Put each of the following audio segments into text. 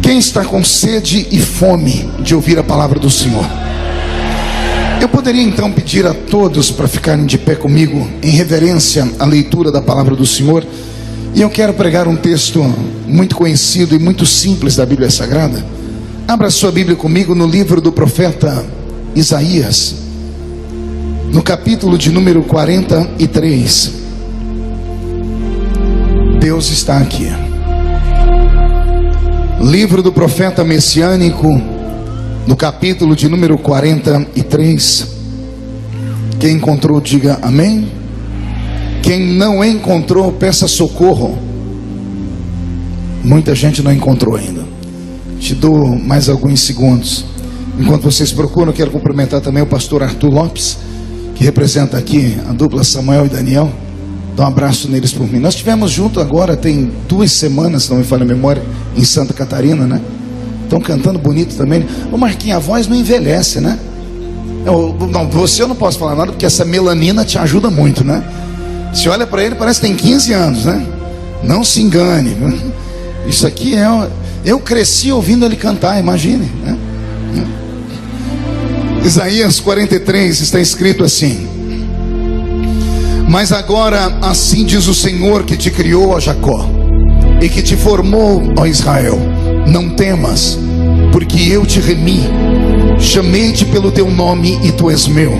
Quem está com sede e fome de ouvir a palavra do Senhor? Eu poderia então pedir a todos para ficarem de pé comigo em reverência à leitura da palavra do Senhor. E eu quero pregar um texto muito conhecido e muito simples da Bíblia Sagrada. Abra sua Bíblia comigo no livro do profeta Isaías, no capítulo de número 43. Deus está aqui. Livro do profeta messiânico, no capítulo de número 43. Quem encontrou, diga amém. Quem não encontrou, peça socorro. Muita gente não encontrou ainda. Te dou mais alguns segundos. Enquanto vocês procuram, eu quero cumprimentar também o pastor Arthur Lopes, que representa aqui a dupla Samuel e Daniel. Dá um abraço neles por mim. Nós estivemos juntos agora, tem 2 semanas, se não me falha a memória, em Santa Catarina, né? Estão cantando bonito também. Ô Marquinhos, a voz não envelhece, né? Não, você eu não posso falar nada, porque essa melanina te ajuda muito, né? Você olha para ele, parece que tem 15 anos, né? Não se engane. Isso aqui é... Eu cresci ouvindo ele cantar, imagine, né? Isaías 43 está escrito assim: mas agora assim diz o Senhor que te criou, ó Jacó, e que te formou, ó Israel: não temas, porque eu te remi, chamei-te pelo teu nome e tu és meu.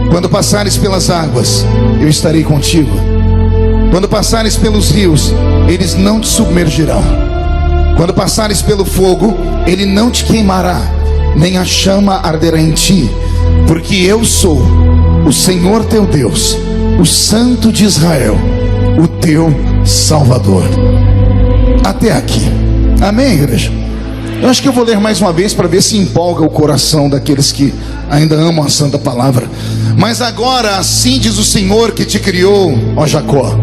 Quando passares pelas águas, eu estarei contigo. Quando passares pelos rios, eles não te submergirão. Quando passares pelo fogo, ele não te queimará, nem a chama arderá em ti, porque eu sou o Senhor teu Deus, o Santo de Israel, o teu Salvador. Até aqui, amém, igreja? Eu acho que eu vou ler mais uma vez para ver se empolga o coração daqueles que ainda amam a santa palavra. Mas agora assim diz o Senhor que te criou, ó Jacó,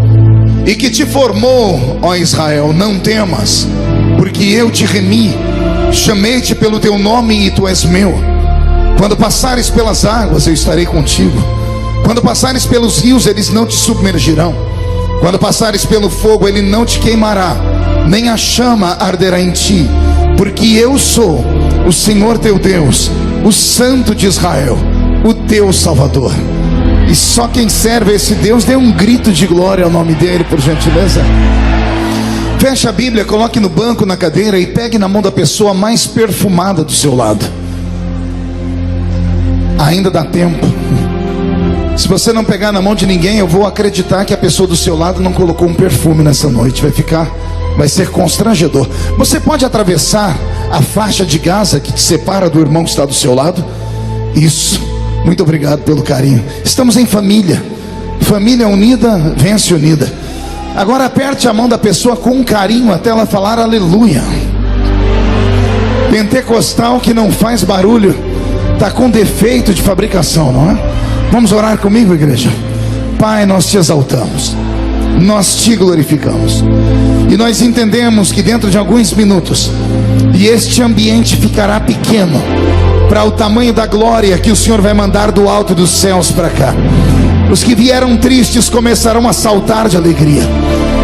e que te formou, ó Israel: não temas, porque eu te remi, chamei-te pelo teu nome e tu és meu. Quando passares pelas águas, eu estarei contigo. Quando passares pelos rios, eles não te submergirão. Quando passares pelo fogo, ele não te queimará, nem a chama arderá em ti, porque eu sou o Senhor teu Deus, o Santo de Israel, o teu Salvador. E só quem serve a esse Deus, dê um grito de glória ao nome dele, por gentileza. Feche a Bíblia, coloque no banco, na cadeira, e pegue na mão da pessoa mais perfumada do seu lado. Ainda dá tempo. Se você não pegar na mão de ninguém, eu vou acreditar que a pessoa do seu lado não colocou um perfume nessa noite. Vai ser constrangedor. Você pode atravessar a faixa de Gaza que te separa do irmão que está do seu lado? Isso. Muito obrigado pelo carinho. Estamos em família. Família unida vence unida. Agora aperte a mão da pessoa com um carinho até ela falar aleluia. Pentecostal que não faz barulho está com defeito de fabricação, não é? Vamos orar comigo, igreja? Pai, nós te exaltamos, nós te glorificamos, e nós entendemos que dentro de alguns minutos, e este ambiente ficará pequeno para o tamanho da glória que o Senhor vai mandar do alto dos céus para cá. Os que vieram tristes começarão a saltar de alegria.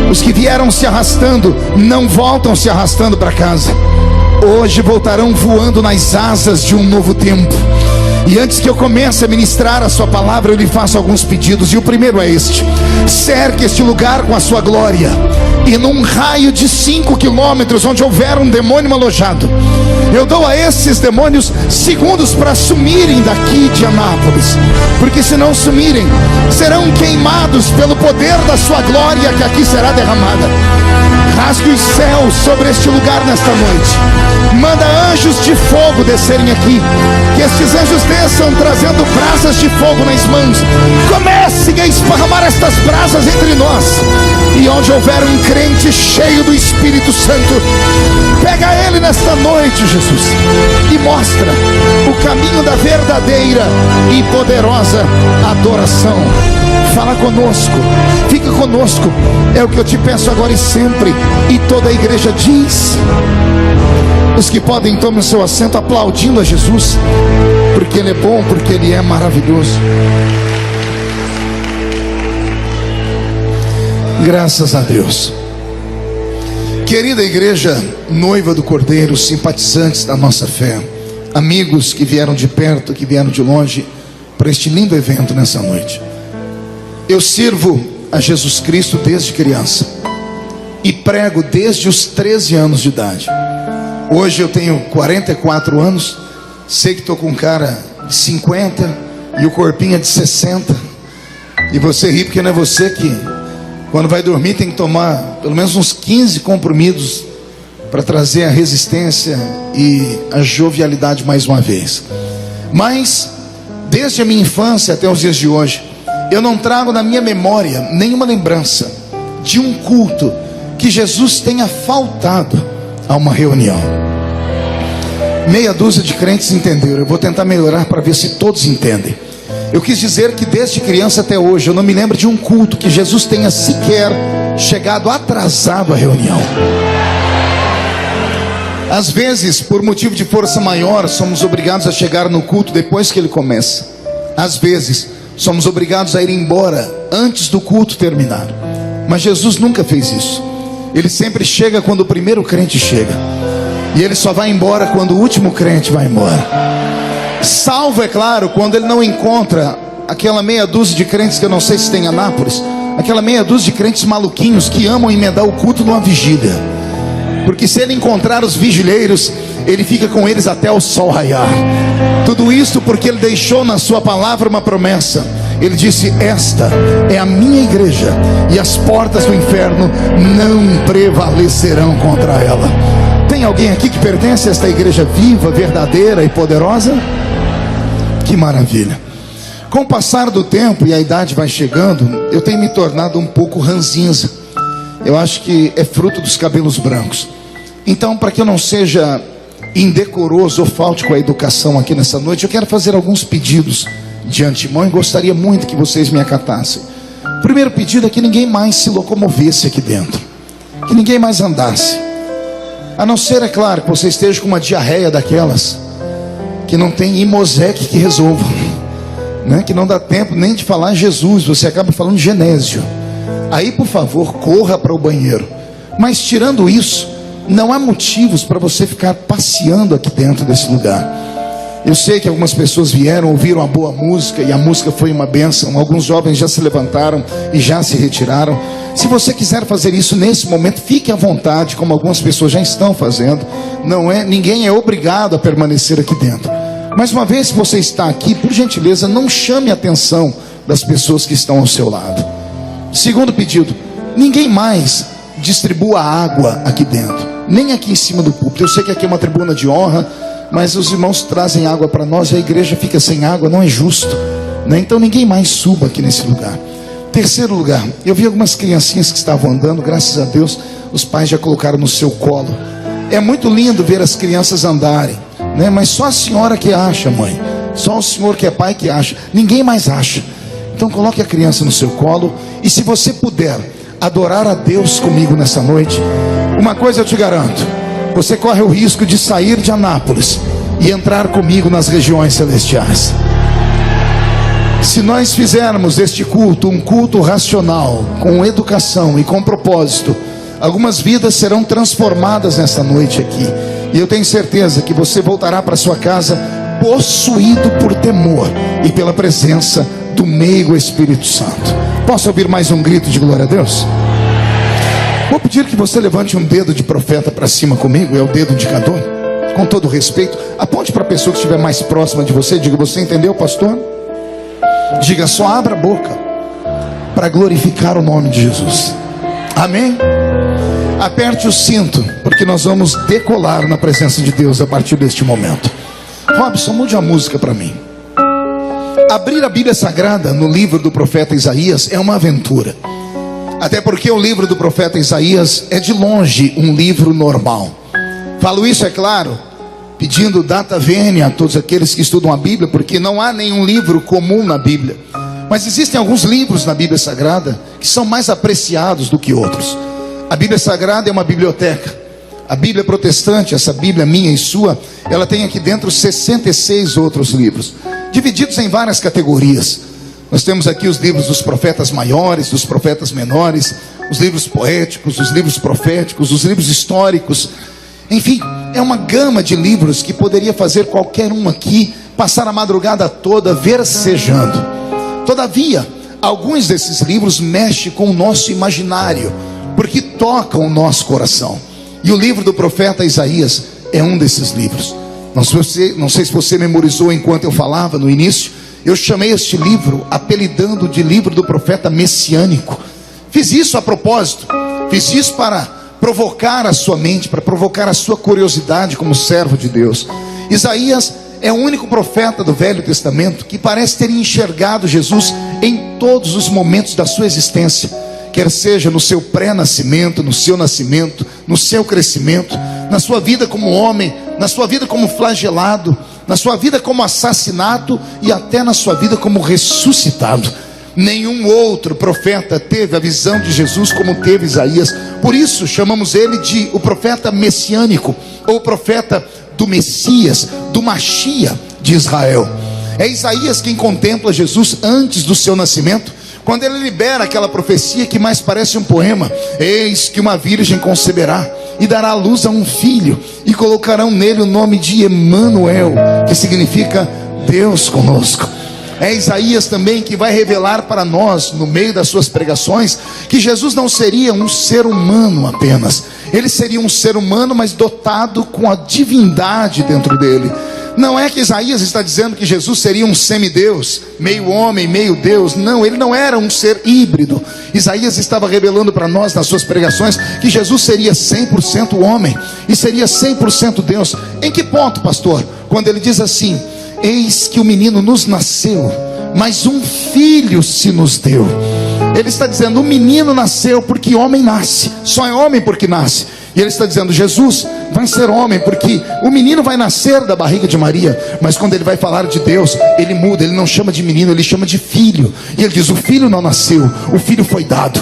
Os que vieram se arrastando não voltam se arrastando para casa. Hoje voltarão voando nas asas de um novo tempo. E antes que eu comece a ministrar a sua palavra, eu lhe faço alguns pedidos. E o primeiro é este: cerque este lugar com a sua glória, e num raio de 5 quilômetros onde houver um demônio alojado, eu dou a esses demônios segundos para sumirem daqui de Anápolis, porque se não sumirem, serão queimados pelo poder da sua glória que aqui será derramada. Rasgue os céus sobre este lugar nesta noite. Manda anjos de fogo descerem aqui, que estes anjos desçam trazendo brasas de fogo nas mãos. Comecem a esparramar estas brasas entre nós. E onde houver um crente cheio do Espírito Santo, pega ele nesta noite, Jesus, e mostra o caminho da verdadeira e poderosa adoração. Fala conosco, fica conosco, é o que eu te peço agora e sempre. E toda a igreja diz: os que podem, tomem o seu assento aplaudindo a Jesus, porque Ele é bom, porque Ele é maravilhoso. Graças a Deus. Querida igreja, noiva do Cordeiro, simpatizantes da nossa fé, amigos que vieram de perto, que vieram de longe, para este lindo evento nessa noite. Eu sirvo a Jesus Cristo desde criança e prego desde os 13 anos de idade. Hoje eu tenho 44 anos, sei que estou com cara de 50 e o corpinho é de 60. E você ri porque não é você que, quando vai dormir, tem que tomar pelo menos uns 15 comprimidos para trazer a resistência e a jovialidade mais uma vez. Mas, desde a minha infância até os dias de hoje, eu não trago na minha memória nenhuma lembrança de um culto que Jesus tenha faltado a uma reunião. Meia dúzia de crentes entenderam. Eu vou tentar melhorar para ver se todos entendem. Eu quis dizer que desde criança até hoje eu não me lembro de um culto que Jesus tenha sequer chegado atrasado à reunião. Às vezes, por motivo de força maior, somos obrigados a chegar no culto depois que ele começa. Às vezes, somos obrigados a ir embora antes do culto terminar. Mas Jesus nunca fez isso. Ele sempre chega quando o primeiro crente chega, e ele só vai embora quando o último crente vai embora. Salvo, é claro, quando ele não encontra aquela meia dúzia de crentes que eu não sei se tem em Anápolis, aquela meia dúzia de crentes maluquinhos que amam emendar o culto numa vigília. Porque se ele encontrar os vigileiros, ele fica com eles até o sol raiar. Tudo isso porque ele deixou na sua palavra uma promessa. Ele disse: esta é a minha igreja, e as portas do inferno não prevalecerão contra ela. Tem alguém aqui que pertence a esta igreja viva, verdadeira e poderosa? Que maravilha. Com o passar do tempo e a idade vai chegando, eu tenho me tornado um pouco ranzinza. Eu acho que é fruto dos cabelos brancos. Então, para que eu não seja indecoroso ou falte com a educação aqui nessa noite, eu quero fazer alguns pedidos de antemão e gostaria muito que vocês me acatassem. O primeiro pedido é que ninguém mais se locomovesse aqui dentro, que ninguém mais andasse, a não ser, é claro, que você esteja com uma diarreia daquelas que não tem Imosec que resolva, né? Que não dá tempo nem de falar Jesus, você acaba falando Genésio. Aí, por favor, corra para o banheiro. Mas tirando isso, não há motivos para você ficar passeando aqui dentro desse lugar. Eu sei que algumas pessoas vieram, ouviram a boa música, e a música foi uma bênção. Alguns jovens já se levantaram e já se retiraram. Se você quiser fazer isso nesse momento, fique à vontade, como algumas pessoas já estão fazendo. Ninguém é obrigado a permanecer aqui dentro. Mas uma vez que você está aqui, por gentileza, não chame a atenção das pessoas que estão ao seu lado. Segundo pedido: ninguém mais distribua água aqui dentro, nem aqui em cima do púlpito. Eu sei que aqui é uma tribuna de honra, mas os irmãos trazem água para nós e a igreja fica sem água, não é justo, né? Então ninguém mais suba aqui nesse lugar. Terceiro lugar, eu vi algumas criancinhas que estavam andando, graças a Deus, os pais já colocaram no seu colo. É muito lindo ver as crianças andarem, né? Mas só a senhora que acha, mãe, só o senhor que é pai que acha, ninguém mais acha. Então coloque a criança no seu colo, e se você puder adorar a Deus comigo nessa noite, uma coisa eu te garanto: você corre o risco de sair de Anápolis e entrar comigo nas regiões celestiais. Se nós fizermos este culto um culto racional, com educação e com propósito, algumas vidas serão transformadas nessa noite aqui. E eu tenho certeza que você voltará para sua casa possuído por temor e pela presença do meigo Espírito Santo. Posso ouvir mais um grito de glória a Deus? Vou pedir que você levante um dedo de profeta para cima comigo, é o dedo indicador. Com todo respeito, aponte para a pessoa que estiver mais próxima de você, diga: você entendeu, pastor? Diga: só abra a boca para glorificar o nome de Jesus. Amém? Aperte o cinto, porque nós vamos decolar na presença de Deus a partir deste momento. Robson, mude a música para mim. Abrir a Bíblia Sagrada no livro do profeta Isaías é uma aventura. Até porque o livro do profeta Isaías é de longe um livro normal. Falo isso, é claro, pedindo data vênia a todos aqueles que estudam a Bíblia, porque não há nenhum livro comum na Bíblia. Mas existem alguns livros na Bíblia Sagrada que são mais apreciados do que outros. A Bíblia Sagrada é uma biblioteca. A Bíblia protestante, essa Bíblia minha e sua, ela tem aqui dentro 66 outros livros, divididos em várias categorias. Nós temos aqui os livros dos profetas maiores, dos profetas menores, os livros poéticos, os livros proféticos, os livros históricos. Enfim, é uma gama de livros que poderia fazer qualquer um aqui passar a madrugada toda versejando. Todavia, alguns desses livros mexem com o nosso imaginário, porque tocam o nosso coração. E o livro do profeta Isaías é um desses livros. Não sei se você memorizou enquanto eu falava no início. Eu chamei este livro, apelidando de livro do profeta messiânico. Fiz isso a propósito. Fiz isso para provocar a sua mente, para provocar a sua curiosidade como servo de Deus. Isaías é o único profeta do Velho Testamento que parece ter enxergado Jesus em todos os momentos da sua existência, quer seja no seu pré-nascimento, no seu nascimento, no seu crescimento, na sua vida como homem, na sua vida como flagelado, na sua vida como assassinato e até na sua vida como ressuscitado. Nenhum outro profeta teve a visão de Jesus como teve Isaías. Por isso chamamos ele de o profeta messiânico, ou profeta do Messias, do Machia de Israel. É Isaías quem contempla Jesus antes do seu nascimento, quando ele libera aquela profecia que mais parece um poema: eis que uma virgem conceberá e dará à luz a um filho, e colocarão nele o nome de Emanuel, que significa Deus conosco. É Isaías também que vai revelar para nós, no meio das suas pregações, que Jesus não seria um ser humano apenas. Ele seria um ser humano, mas dotado com a divindade dentro dele. Não é que Isaías está dizendo que Jesus seria um semideus, meio homem, meio Deus. Não, ele não era um ser híbrido. Isaías estava revelando para nós nas suas pregações que Jesus seria 100% homem e seria 100% Deus. Em que ponto, pastor? Quando ele diz assim: eis que o menino nos nasceu, mas um filho se nos deu. Ele está dizendo, o menino nasceu porque homem nasce, só é homem porque nasce. E ele está dizendo, Jesus vai ser homem porque o menino vai nascer da barriga de Maria. Mas quando ele vai falar de Deus, ele muda, ele não chama de menino, ele chama de filho. E ele diz, o filho não nasceu, o filho foi dado.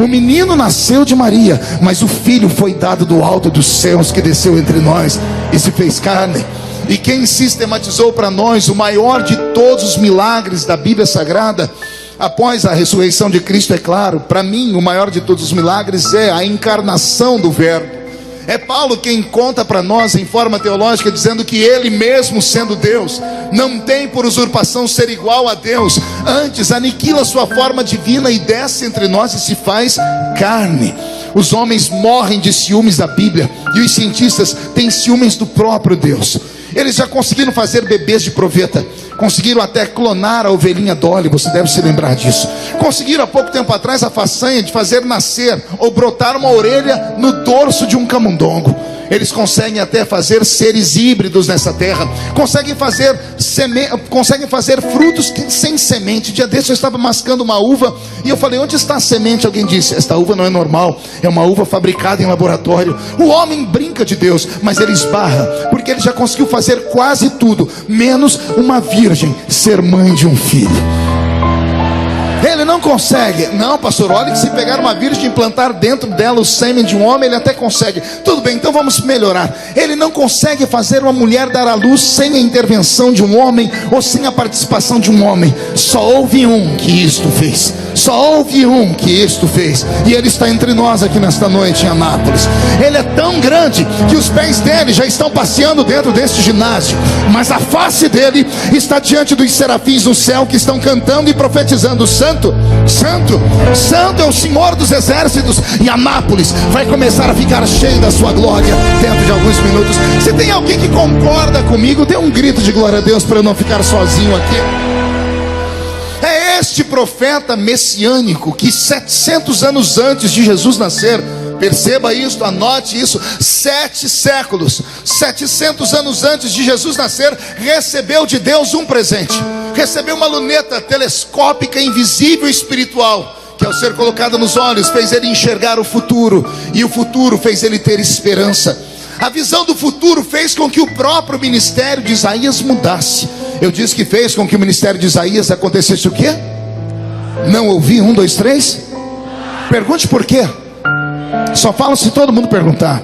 O menino nasceu de Maria, mas o filho foi dado do alto dos céus, que desceu entre nós e se fez carne. E quem sistematizou para nós o maior de todos os milagres da Bíblia Sagrada, após a ressurreição de Cristo, é claro, para mim o maior de todos os milagres é a encarnação do Verbo. É Paulo quem conta para nós em forma teológica, dizendo que ele mesmo, sendo Deus, não tem por usurpação ser igual a Deus, antes aniquila sua forma divina e desce entre nós e se faz carne. Os homens morrem de ciúmes da Bíblia, e os cientistas têm ciúmes do próprio Deus. Eles já conseguiram fazer bebês de proveta, conseguiram até clonar a ovelhinha Dolly, você deve se lembrar disso. Conseguiram há pouco tempo atrás a façanha de fazer nascer ou brotar uma orelha no dorso de um camundongo. Eles conseguem até fazer seres híbridos nessa terra, conseguem fazer frutos sem semente. Dia desse eu estava mascando uma uva e eu falei, onde está a semente? Alguém disse, esta uva não é normal, é uma uva fabricada em laboratório. O homem brinca de Deus, mas ele esbarra, porque ele já conseguiu fazer quase tudo, menos uma virgem ser mãe de um filho. Ele não consegue. Não, pastor, olha que se pegar uma virgem e implantar dentro dela o sêmen de um homem, ele até consegue. Tudo bem, então vamos melhorar. Ele não consegue fazer uma mulher dar à luz sem a intervenção de um homem, ou sem a participação de um homem. Só houve um que isto fez. Só houve um que isto fez. E ele está entre nós aqui nesta noite em Anápolis. Ele é tão grande que os pés dele já estão passeando dentro deste ginásio, mas a face dele está diante dos serafins no céu, que estão cantando e profetizando: Santo, Santo, Santo é o Senhor dos exércitos. E Anápolis vai começar a ficar cheio da sua glória dentro de alguns minutos. Se tem alguém que concorda comigo, dê um grito de glória a Deus para eu não ficar sozinho aqui. É este profeta messiânico que 700 anos antes de Jesus nascer, perceba isso, anote isso, 7 séculos, 700 anos antes de Jesus nascer, recebeu de Deus um presente. Recebeu uma luneta telescópica, invisível e espiritual, que ao ser colocada nos olhos fez ele enxergar o futuro, e o futuro fez ele ter esperança. A visão do futuro fez com que o próprio ministério de Isaías mudasse. Eu disse que fez com que o ministério de Isaías acontecesse o quê? Não ouvi, 1, 2, 3. Pergunte por quê. Só falo se todo mundo perguntar.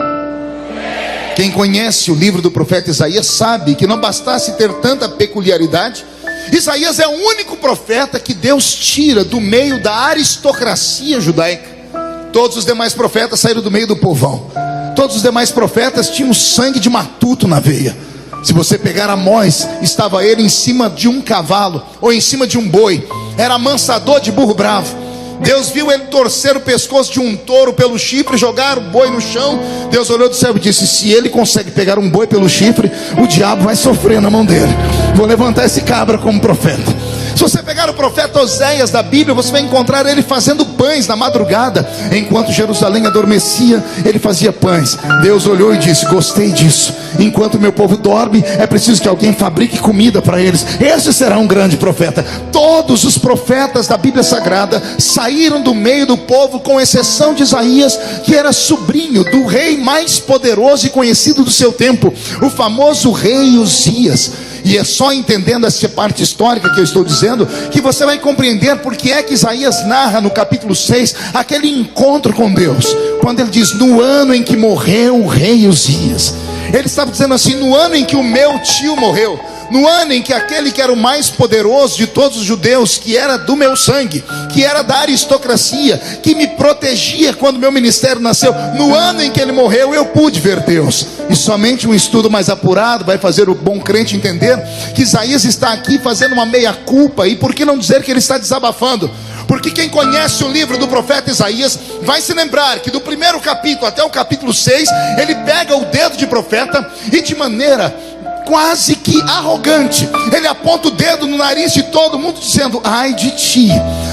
Quem conhece o livro do profeta Isaías sabe que não bastasse ter tanta peculiaridade, Isaías é o único profeta que Deus tira do meio da aristocracia judaica. Todos os demais profetas saíram do meio do povão. Todos os demais profetas tinham sangue de matuto na veia. Se você pegar Amós, estava ele em cima de um cavalo, ou em cima de um boi. Era amansador de burro bravo. Deus viu ele torcer o pescoço de um touro pelo chifre, jogar o boi no chão. Deus olhou do céu e disse: se ele consegue pegar um boi pelo chifre, o diabo vai sofrer na mão dele. Vou levantar esse cabra como profeta. Se você pegar o profeta Oséias da Bíblia, você vai encontrar ele fazendo pães na madrugada. Enquanto Jerusalém adormecia, ele fazia pães. Deus olhou e disse: gostei disso. Enquanto o meu povo dorme, é preciso que alguém fabrique comida para eles. Esse será um grande profeta. Todos os profetas da Bíblia Sagrada saíram do meio do povo, com exceção de Isaías, que era sobrinho do rei mais poderoso e conhecido do seu tempo, o famoso rei Uzias. E é só entendendo essa parte histórica que eu estou dizendo, que você vai compreender porque é que Isaías narra no capítulo 6 aquele encontro com Deus, quando ele diz: no ano em que morreu o rei Uzias. Ele estava dizendo assim: no ano em que o meu tio morreu, no ano em que aquele que era o mais poderoso de todos os judeus, que era do meu sangue, que era da aristocracia, que me protegia quando meu ministério nasceu, no ano em que ele morreu, eu pude ver Deus. E somente um estudo mais apurado vai fazer o bom crente entender que Isaías está aqui fazendo uma meia-culpa. E por que não dizer que ele está desabafando? Porque quem conhece o livro do profeta Isaías vai se lembrar que do primeiro capítulo até o capítulo 6, ele pega o dedo de profeta e, de maneira quase que arrogante, ele aponta o dedo no nariz de todo mundo, dizendo: ai de ti,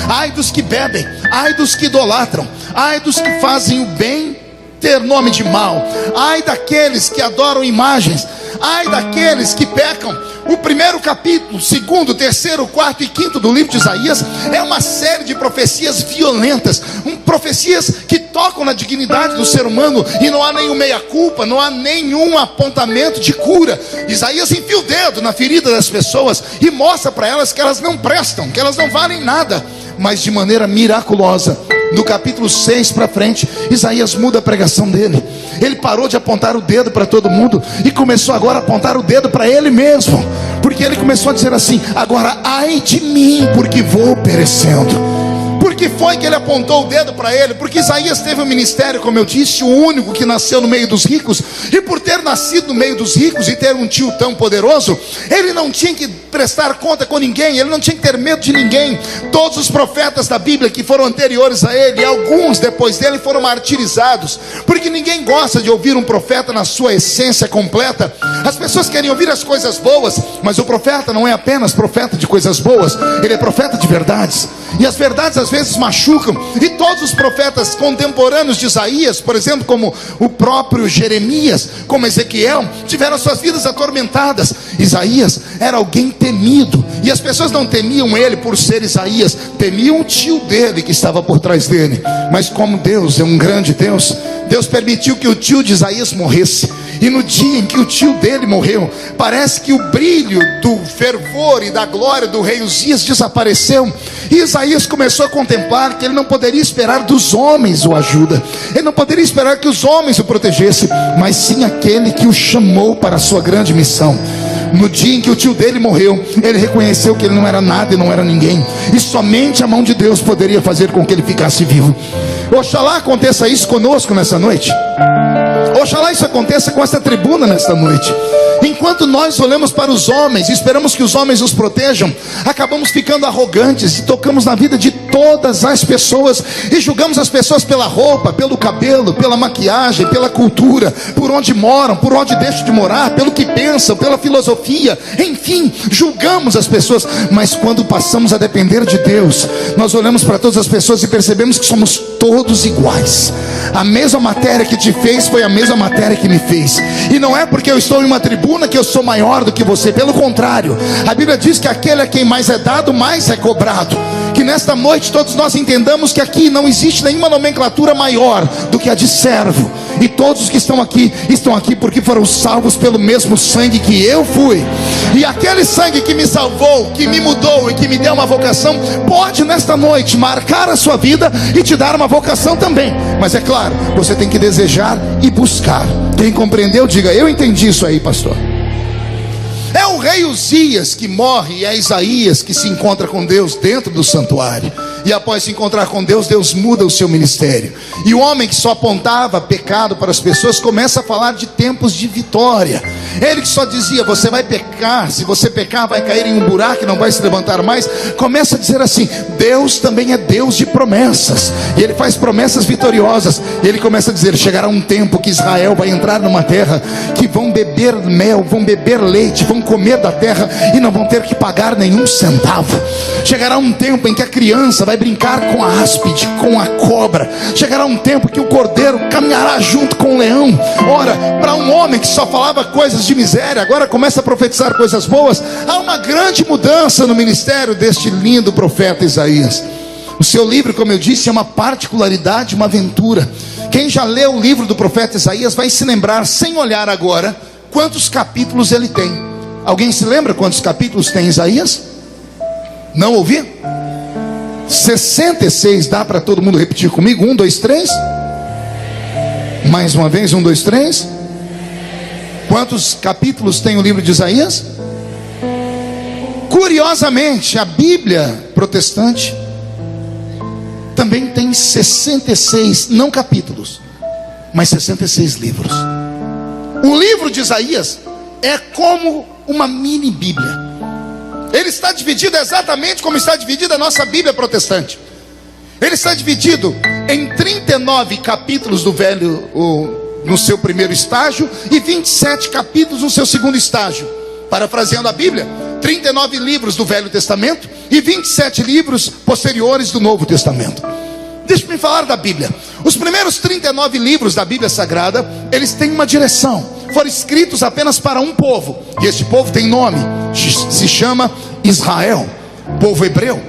ai dos que bebem, ai dos que idolatram, ai dos que fazem o bem ter nome de mal, ai daqueles que adoram imagens, ai daqueles que pecam. O primeiro capítulo, segundo, terceiro, quarto e quinto do livro de Isaías é uma série de profecias violentas, profecias que tocam na dignidade do ser humano, e não há nenhum meia-culpa, não há nenhum apontamento de cura. Isaías enfia o dedo na ferida das pessoas e mostra para elas que elas não prestam, que elas não valem nada. Mas de maneira miraculosa, do capítulo 6 para frente, Isaías muda a pregação dele. Ele parou de apontar o dedo para todo mundo e começou agora a apontar o dedo para ele mesmo, porque ele começou a dizer assim: agora ai de mim, porque vou perecendo. Por que foi que ele apontou o dedo para ele? Porque Isaías teve um ministério, como eu disse, o único que nasceu no meio dos ricos. E por ter nascido no meio dos ricos e ter um tio tão poderoso, ele não tinha que prestar conta com ninguém, ele não tinha que ter medo de ninguém. Todos os profetas da Bíblia que foram anteriores a ele, e alguns depois dele, foram martirizados, porque ninguém gosta de ouvir um profeta na sua essência completa. As pessoas querem ouvir as coisas boas, mas o profeta não é apenas profeta de coisas boas, ele é profeta de verdades. E as verdades às vezes machucam. E todos os profetas contemporâneos de Isaías, por exemplo, como o próprio Jeremias, como Ezequiel, tiveram suas vidas atormentadas. Isaías era alguém temido, e as pessoas não temiam ele por ser Isaías, temiam o tio dele que estava por trás dele. Mas como Deus é um grande Deus, Deus permitiu que o tio de Isaías morresse. E no dia em que o tio dele morreu, parece que o brilho do fervor e da glória do rei Uzias desapareceu. E Isaías começou a contemplar que ele não poderia esperar dos homens o ajuda, ele não poderia esperar que os homens o protegessem, mas sim aquele que o chamou para a sua grande missão. No dia em que o tio dele morreu, ele reconheceu que ele não era nada e não era ninguém, e somente a mão de Deus poderia fazer com que ele ficasse vivo. Oxalá aconteça isso conosco nessa noite. Oxalá isso aconteça com essa tribuna nesta noite. Enquanto nós olhamos para os homens e esperamos que os homens nos protejam, acabamos ficando arrogantes e tocamos na vida de todas as pessoas e julgamos as pessoas pela roupa, pelo cabelo, pela maquiagem, pela cultura, por onde moram, por onde deixam de morar, pelo que pensam, pela filosofia, enfim, julgamos as pessoas. Mas quando passamos a depender de Deus, nós olhamos para todas as pessoas e percebemos que somos todos iguais. A mesma matéria que te fez foi a mesma matéria que me fez. E não é porque eu estou em uma tribuna que eu sou maior do que você, pelo contrário, a Bíblia diz que aquele a quem mais é dado, mais é cobrado. Que nesta noite todos nós entendamos que aqui não existe nenhuma nomenclatura maior do que a de servo. E todos os que estão aqui porque foram salvos pelo mesmo sangue que eu fui. E aquele sangue que me salvou, que me mudou e que me deu uma vocação, pode nesta noite marcar a sua vida e te dar uma vocação também. Mas é claro, você tem que desejar e buscar. Quem compreendeu, diga: eu entendi isso aí, pastor. É o rei Uzias que morre e é Isaías que se encontra com Deus dentro do santuário. E após se encontrar com Deus, Deus muda o seu ministério. E o homem que só apontava pecado para as pessoas começa a falar de tempos de vitória. Ele que só dizia: você vai pecar, se você pecar vai cair em um buraco e não vai se levantar mais, começa a dizer assim: Deus também é Deus de promessas, e Ele faz promessas vitoriosas. E ele começa a dizer: chegará um tempo que Israel vai entrar numa terra que vão beber mel, vão beber leite, vão comer da terra e não vão ter que pagar nenhum centavo. Chegará um tempo em que a criança vai brincar com a áspide, com a cobra. Chegará um tempo que o cordeiro caminhará junto com o leão. Ora, para um homem que só falava coisas de miséria, agora começa a profetizar coisas boas. Há uma grande mudança no ministério deste lindo profeta Isaías. O seu livro, como eu disse, é uma particularidade, uma aventura. Quem já leu o livro do profeta Isaías vai se lembrar, sem olhar agora, quantos capítulos ele tem. Alguém se lembra quantos capítulos tem Isaías? Não ouvi? 66. Dá para todo mundo repetir comigo? 1, 2, 3. Mais uma vez, 1, 2, 3. Quantos capítulos tem o livro de Isaías? Curiosamente, a Bíblia protestante também tem 66, não capítulos, mas 66 livros. O livro de Isaías é como uma mini Bíblia. Ele está dividido exatamente como está dividida a nossa Bíblia protestante. Ele está dividido em 39 capítulos do Velho, no seu primeiro estágio, e 27 capítulos no seu segundo estágio. Parafraseando a Bíblia, 39 livros do Velho Testamento e 27 livros posteriores do Novo Testamento. Deixa-me falar da Bíblia. Os primeiros 39 livros da Bíblia Sagrada, eles têm uma direção. Foram escritos apenas para um povo, e esse povo tem nome, se chama Israel, povo hebreu.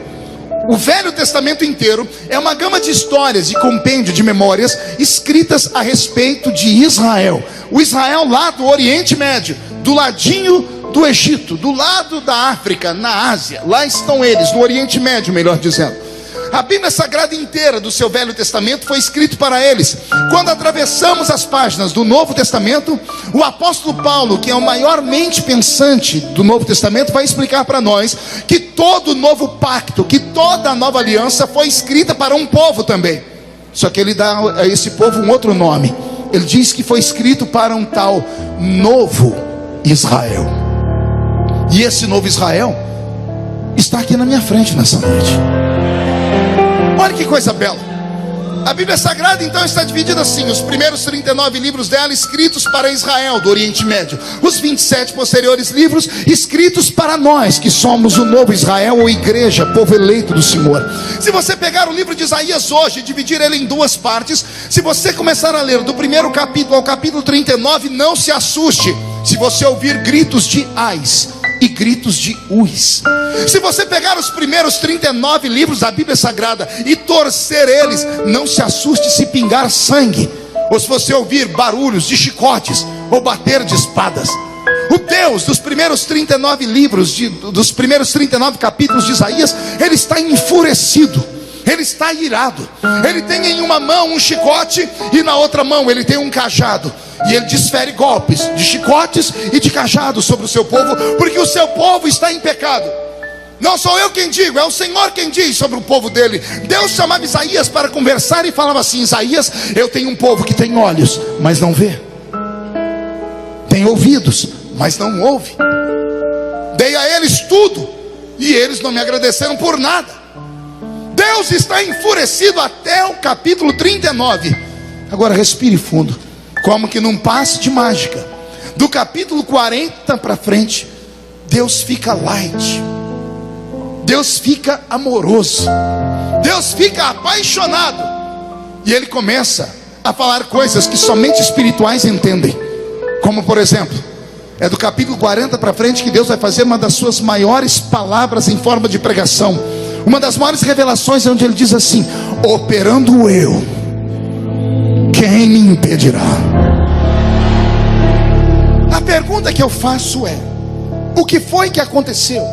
O Velho Testamento inteiro é uma gama de histórias e compêndio de memórias escritas a respeito de Israel. O Israel lá do Oriente Médio, do ladinho do Egito, do lado da África, na Ásia. Lá estão eles, no Oriente Médio, melhor dizendo. A Bíblia Sagrada inteira do seu Velho Testamento foi escrito para eles. Quando atravessamos as páginas do Novo Testamento, o apóstolo Paulo, que é o maior mente pensante do Novo Testamento, vai explicar para nós que todo o novo pacto, que toda a nova aliança foi escrita para um povo também. Só que ele dá a esse povo um outro nome. Ele diz que foi escrito para um tal novo Israel. E esse novo Israel está aqui na minha frente nessa noite. Olha que coisa bela. A Bíblia Sagrada então está dividida assim: os primeiros 39 livros dela escritos para Israel do Oriente Médio, os 27 posteriores livros escritos para nós que somos o novo Israel, ou igreja, povo eleito do Senhor. Se você pegar o livro de Isaías hoje e dividir ele em duas partes, se você começar a ler do primeiro capítulo ao capítulo 39, não se assuste se você ouvir gritos de ais e gritos de uis. Se você pegar os primeiros 39 livros da Bíblia Sagrada e torcer eles, não se assuste se pingar sangue, ou se você ouvir barulhos de chicotes ou bater de espadas. O Deus dos primeiros 39 livros, dos primeiros 39 capítulos de Isaías, ele está enfurecido, ele está irado. Ele tem em uma mão um chicote e na outra mão ele tem um cajado. E ele desfere golpes de chicotes e de cajados sobre o seu povo, porque o seu povo está em pecado. Não sou eu quem digo, é o Senhor quem diz sobre o povo dele. Deus chamava Isaías para conversar e falava assim: Isaías, eu tenho um povo que tem olhos, mas não vê, tem ouvidos, mas não ouve. Dei a eles tudo e eles não me agradeceram por nada. Deus está enfurecido até o capítulo 39. Agora respire fundo, como que num passe de mágica. Do capítulo 40 para frente, Deus fica light, Deus fica amoroso, Deus fica apaixonado. E ele começa a falar coisas que somente espirituais entendem. Como por exemplo, é do capítulo 40 para frente que Deus vai fazer uma das suas maiores palavras em forma de pregação. Uma das maiores revelações é onde ele diz assim: operando eu, quem me impedirá? A pergunta que eu faço é: o que foi que aconteceu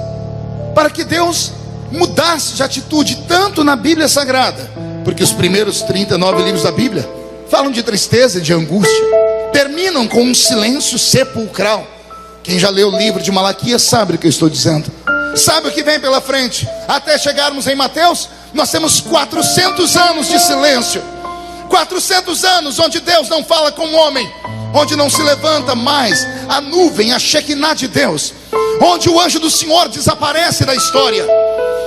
para que Deus mudasse de atitude tanto na Bíblia Sagrada? Porque os primeiros 39 livros da Bíblia falam de tristeza e de angústia, terminam com um silêncio sepulcral. Quem já leu o livro de Malaquias sabe o que eu estou dizendo, sabe o que vem pela frente, até chegarmos em Mateus. Nós temos 400 anos de silêncio, 400 anos onde Deus não fala com o homem, onde não se levanta mais a nuvem, a Shekinah de Deus, onde o anjo do Senhor desaparece da história,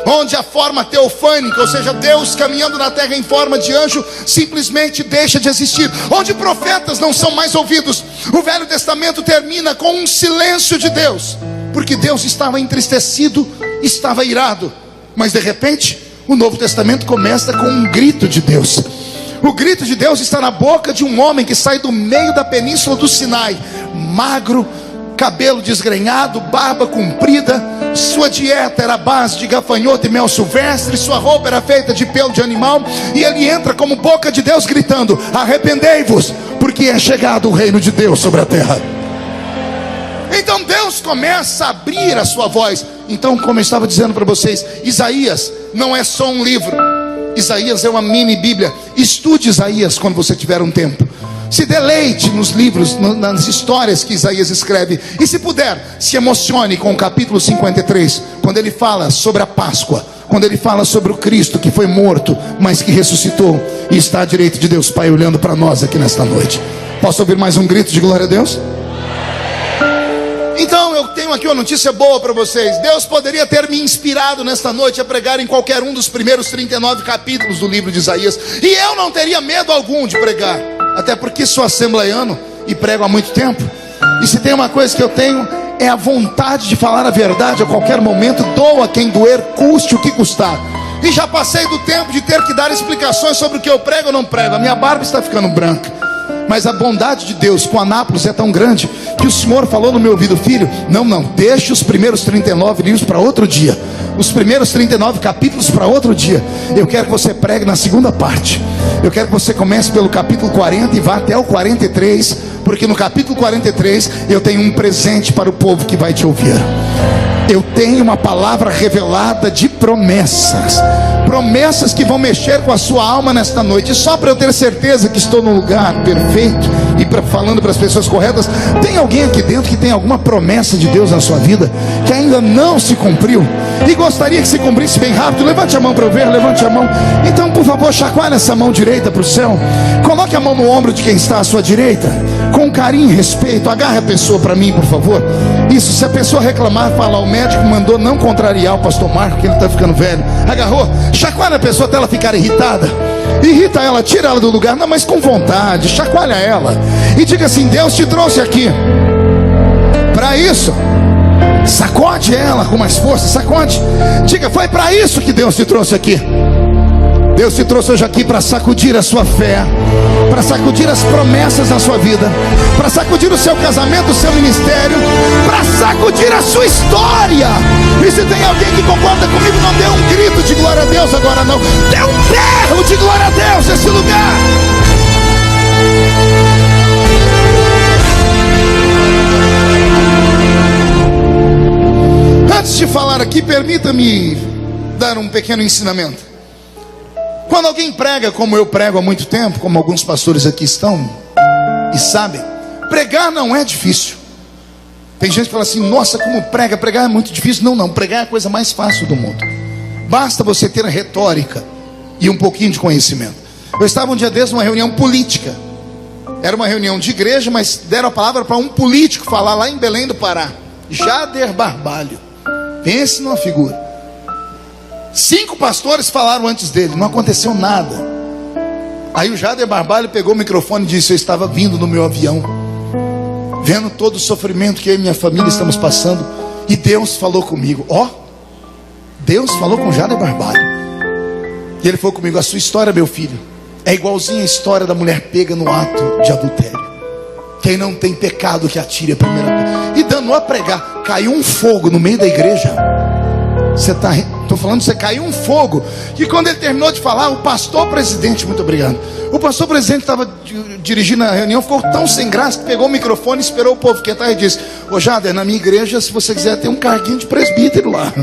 onde a forma teofânica, ou seja, Deus caminhando na terra em forma de anjo, simplesmente deixa de existir, onde profetas não são mais ouvidos. O Velho Testamento termina com um silêncio de Deus, porque Deus estava entristecido, estava irado. Mas de repente, o Novo Testamento começa com um grito de Deus. O grito de Deus está na boca de um homem que sai do meio da península do Sinai, magro, cabelo desgrenhado, barba comprida, sua dieta era a base de gafanhoto e mel silvestre, sua roupa era feita de pelo de animal, e ele entra como boca de Deus gritando: arrependei-vos, porque é chegado o reino de Deus sobre a terra. Então Deus começa a abrir a sua voz. Então, como eu estava dizendo para vocês, Isaías não é só um livro, Isaías é uma mini Bíblia. Estude Isaías quando você tiver um tempo, se deleite nos livros, nas histórias que Isaías escreve. E se puder, se emocione com o capítulo 53, quando ele fala sobre a Páscoa, quando ele fala sobre o Cristo que foi morto, mas que ressuscitou e está à direita de Deus Pai, olhando para nós aqui nesta noite. Posso ouvir mais um grito de glória a Deus? Então eu tenho aqui uma notícia boa para vocês. Deus poderia ter me inspirado nesta noite a pregar em qualquer um dos primeiros 39 capítulos do livro de Isaías, e eu não teria medo algum de pregar, até porque sou assembleiano e prego há muito tempo. E se tem uma coisa que eu tenho, é a vontade de falar a verdade a qualquer momento, doa quem doer, custe o que custar. E já passei do tempo de ter que dar explicações sobre o que eu prego ou não prego. A minha barba está ficando branca, mas a bondade de Deus com Anápolis é tão grande que o Senhor falou no meu ouvido: filho, não, deixe os primeiros 39 livros para outro dia, os primeiros 39 capítulos para outro dia. Eu quero que você pregue na segunda parte. Eu quero que você comece pelo capítulo 40 e vá até o 43, porque no capítulo 43 eu tenho um presente para o povo que vai te ouvir. Eu tenho uma palavra revelada de promessas, promessas que vão mexer com a sua alma nesta noite. E só para eu ter certeza que estou no lugar perfeito e falando para as pessoas corretas, tem alguém aqui dentro que tem alguma promessa de Deus na sua vida que ainda não se cumpriu e gostaria que se cumprisse bem rápido? Levante a mão para eu ver, levante a mão. Então, por favor, chacoalhe essa mão direita para o céu, coloque a mão no ombro de quem está à sua direita, com carinho e respeito. Agarre a pessoa para mim, por favor. Isso, se a pessoa reclamar, fala: o médico mandou não contrariar o pastor Marco, que ele está ficando velho. Agarrou, chacoalha a pessoa até ela ficar irritada. Irrita ela, tira ela do lugar, não, mas com vontade, chacoalha ela e diga assim: Deus te trouxe aqui para isso. Sacode ela com mais força, sacode. Diga: foi para isso que Deus te trouxe aqui. Deus te trouxe hoje aqui para sacudir a sua fé, para sacudir as promessas da sua vida, para sacudir o seu casamento, o seu ministério, para sacudir a sua história. E se tem alguém que concorda comigo, não dê um grito de glória a Deus agora, não, dê um berro de glória a Deus nesse lugar. Antes de falar aqui, permita-me dar um pequeno ensinamento. Quando alguém prega como eu prego há muito tempo, como alguns pastores aqui estão e sabem, pregar não é difícil. Tem gente que fala assim: nossa, como pregar é muito difícil. Não, pregar é a coisa mais fácil do mundo. Basta você ter a retórica e um pouquinho de conhecimento. Eu estava um dia desses numa reunião política. Era uma reunião de igreja, mas deram a palavra para um político falar lá em Belém do Pará, Jader Barbalho. Pense numa figura. 5 pastores falaram antes dele, não aconteceu nada. Aí o Jader Barbalho pegou o microfone e disse: eu estava vindo no meu avião, vendo todo o sofrimento que eu e minha família estamos passando, e Deus falou comigo. Deus falou com o Jader Barbalho. E ele falou comigo: a sua história, meu filho, é igualzinha a história da mulher pega no ato de adultério. Quem não tem pecado que atire a primeira pedra. E dando a pregar, caiu um fogo no meio da igreja. Estou falando, você caiu um fogo. E quando ele terminou de falar, o pastor presidente, muito obrigado, o pastor presidente estava dirigindo a reunião, ficou tão sem graça que pegou o microfone, esperou o povo quietar e disse: ô Jader, na minha igreja, se você quiser ter um carguinho de presbítero lá.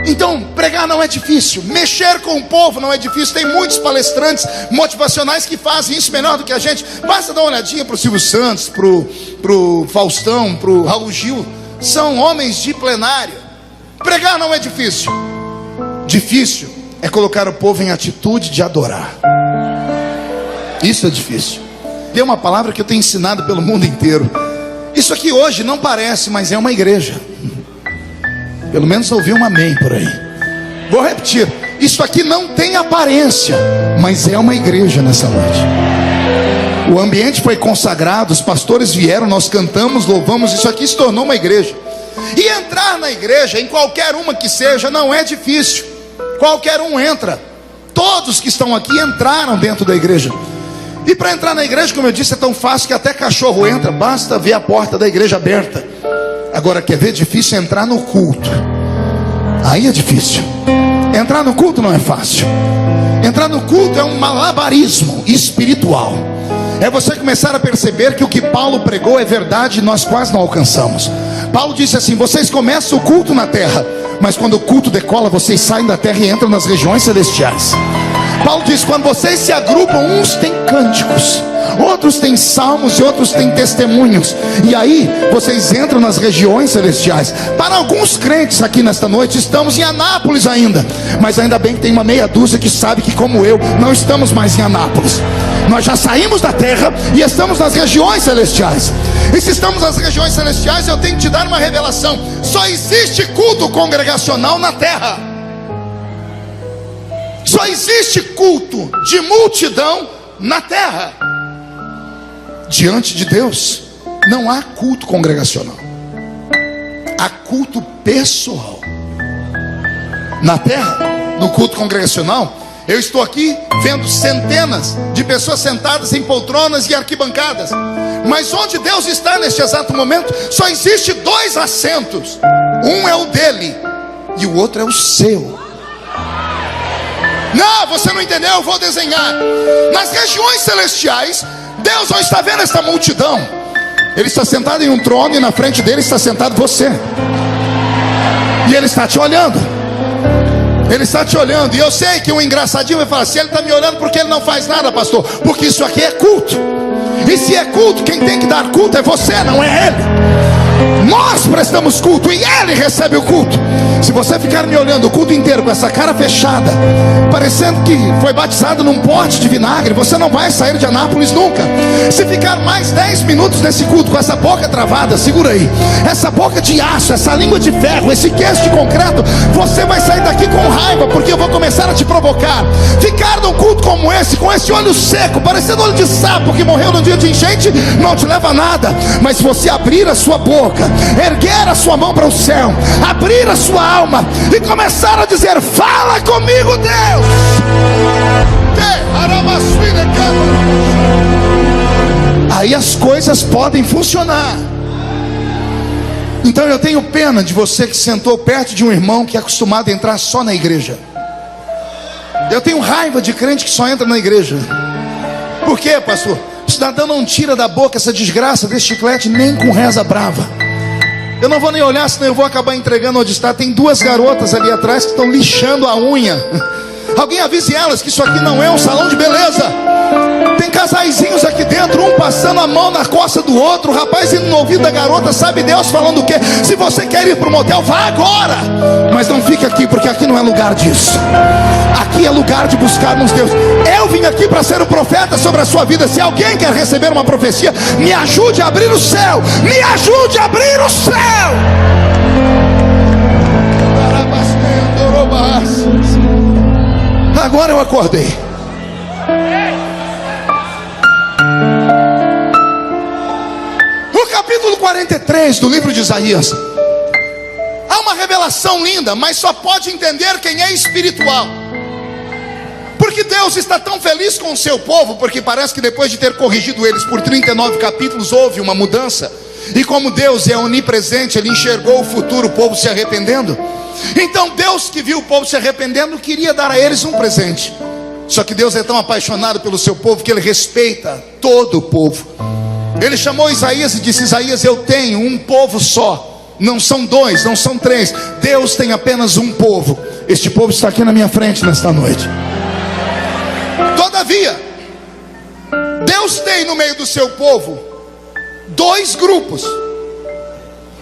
Então, pregar não é difícil, mexer com o povo não é difícil. Tem muitos palestrantes motivacionais que fazem isso melhor do que a gente. Basta dar uma olhadinha para o Silvio Santos, para o Faustão, para o Raul Gil. São homens de plenário. Pregar não é difícil. Difícil é colocar o povo em atitude de adorar. Isso é difícil. Tem uma palavra que eu tenho ensinado pelo mundo inteiro. Isso aqui hoje não parece, mas é uma igreja. Pelo menos ouvi um amém por aí. Vou repetir. Isso aqui não tem aparência, mas é uma igreja nessa noite. O ambiente foi consagrado, os pastores vieram, nós cantamos, louvamos. Isso aqui se tornou uma igreja. E entrar na igreja, em qualquer uma que seja, não é difícil. Qualquer um entra. Todos que estão aqui entraram dentro da igreja. E para entrar na igreja, como eu disse, é tão fácil que até cachorro entra. Basta ver a porta da igreja aberta. Agora, quer ver? Difícil é entrar no culto. Aí é difícil. Entrar no culto não é fácil. Entrar no culto é um malabarismo espiritual. É você começar a perceber que o que Paulo pregou é verdade e nós quase não alcançamos. Paulo disse assim: vocês começam o culto na terra, mas quando o culto decola, vocês saem da terra e entram nas regiões celestiais. Paulo diz: quando vocês se agrupam, uns têm cânticos, outros têm salmos e outros têm testemunhos, e aí vocês entram nas regiões celestiais. Para alguns crentes aqui nesta noite, estamos em Anápolis ainda, mas ainda bem que tem uma meia dúzia que sabe que, como eu, não estamos mais em Anápolis. Nós já saímos da terra e estamos nas regiões celestiais. E se estamos nas regiões celestiais, eu tenho que te dar uma revelação: só existe culto congregacional na terra. Só existe culto de multidão na terra. Diante de Deus não há culto congregacional, há culto pessoal. Na terra, no culto congregacional, eu estou aqui vendo centenas de pessoas sentadas em poltronas e arquibancadas. Mas onde Deus está neste exato momento, só existe 2 assentos. Um é o dele e o outro é o seu. Não, você não entendeu, eu vou desenhar. Nas regiões celestiais, Deus não está vendo esta multidão. Ele está sentado em um trono e na frente dele está sentado você. E ele está te olhando. Ele está te olhando. E eu sei que um engraçadinho vai falar assim: ele está me olhando porque ele não faz nada, pastor. Porque isso aqui é culto. E se é culto, quem tem que dar culto é você, não é ele. Nós prestamos culto e ele recebe o culto. Se você ficar me olhando o culto inteiro com essa cara fechada, parecendo que foi batizado num pote de vinagre, você não vai sair de Anápolis nunca. Se ficar mais 10 minutos nesse culto com essa boca travada, segura aí, essa boca de aço, essa língua de ferro, esse queixo de concreto, você vai sair daqui com raiva, porque eu vou começar a te provocar. Ficar num culto como esse, com esse olho seco, parecendo olho de sapo que morreu no dia de enchente, não te leva a nada. Mas se você abrir a sua boca, erguer a sua mão para o céu, abrir a sua alma e começar a dizer: fala comigo, Deus. Aí as coisas podem funcionar. Então eu tenho pena de você que sentou perto de um irmão que é acostumado a entrar só na igreja. Eu tenho raiva de crente que só entra na igreja. Por quê, pastor? O cidadão não tira da boca essa desgraça desse chiclete nem com reza brava. Eu não vou nem olhar, senão eu vou acabar entregando onde está. Tem 2 garotas ali atrás que estão lixando a unha. Alguém avise elas que isso aqui não é um salão de beleza. Tem casaizinhos aqui dentro, um passando a mão na costa do outro, o rapaz indo no ouvido da garota, sabe Deus falando o quê? Se você quer ir para o motel, vá agora, mas não fique aqui, porque aqui não é lugar disso. Aqui é lugar de buscarmos Deus. Eu vim aqui para ser o profeta sobre a sua vida. Se alguém quer receber uma profecia, me ajude a abrir o céu. Me ajude a abrir o céu. Agora eu acordei. No capítulo 43 do livro de Isaías, há uma revelação linda, mas só pode entender quem é espiritual. Porque Deus está tão feliz com o seu povo, porque parece que depois de ter corrigido eles por 39 capítulos, houve uma mudança. E como Deus é onipresente, Ele enxergou o futuro, o povo se arrependendo. Então Deus, que viu o povo se arrependendo, queria dar a eles um presente. Só que Deus é tão apaixonado pelo seu povo que Ele respeita todo o povo. Ele chamou Isaías e disse: Isaías, eu tenho um povo só. Não são 2, não são 3. Deus tem apenas um povo. Este povo está aqui na minha frente nesta noite. Todavia, Deus tem no meio do seu povo 2 grupos.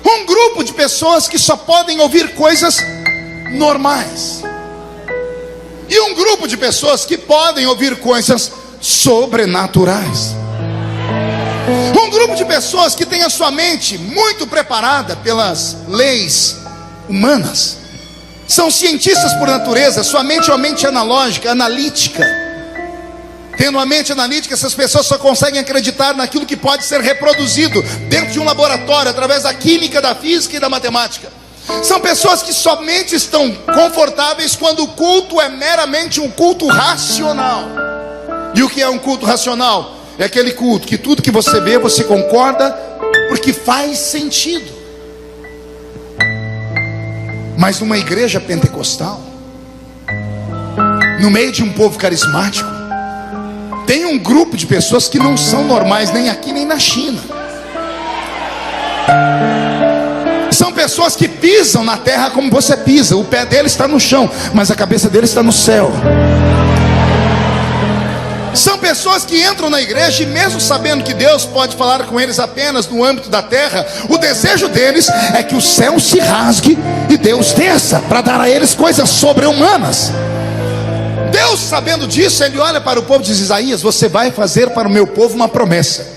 Um grupo de pessoas que só podem ouvir coisas normais. e um grupo de pessoas que podem ouvir coisas sobrenaturais. Um grupo de pessoas que tem a sua mente muito preparada pelas leis humanas. São cientistas por natureza. Sua mente é uma mente analógica, analítica. Tendo uma mente analítica, essas pessoas só conseguem acreditar naquilo que pode ser reproduzido dentro de um laboratório, através da química, da física e da matemática. São pessoas que somente estão confortáveis quando o culto é meramente um culto racional. E o que é um culto racional? É aquele culto que tudo que você vê, você concorda, porque faz sentido. Mas numa igreja pentecostal, no meio de um povo carismático, tem um grupo de pessoas que não são normais, nem aqui nem na China. São pessoas que pisam na terra como você pisa. O pé dele está no chão, mas a cabeça dele está no céu. São pessoas que entram na igreja e mesmo sabendo que Deus pode falar com eles apenas no âmbito da terra, o desejo deles é que o céu se rasgue e Deus desça para dar a eles coisas sobre-humanas. Deus, sabendo disso, Ele olha para o povo e diz: Isaías, você vai fazer para o meu povo uma promessa.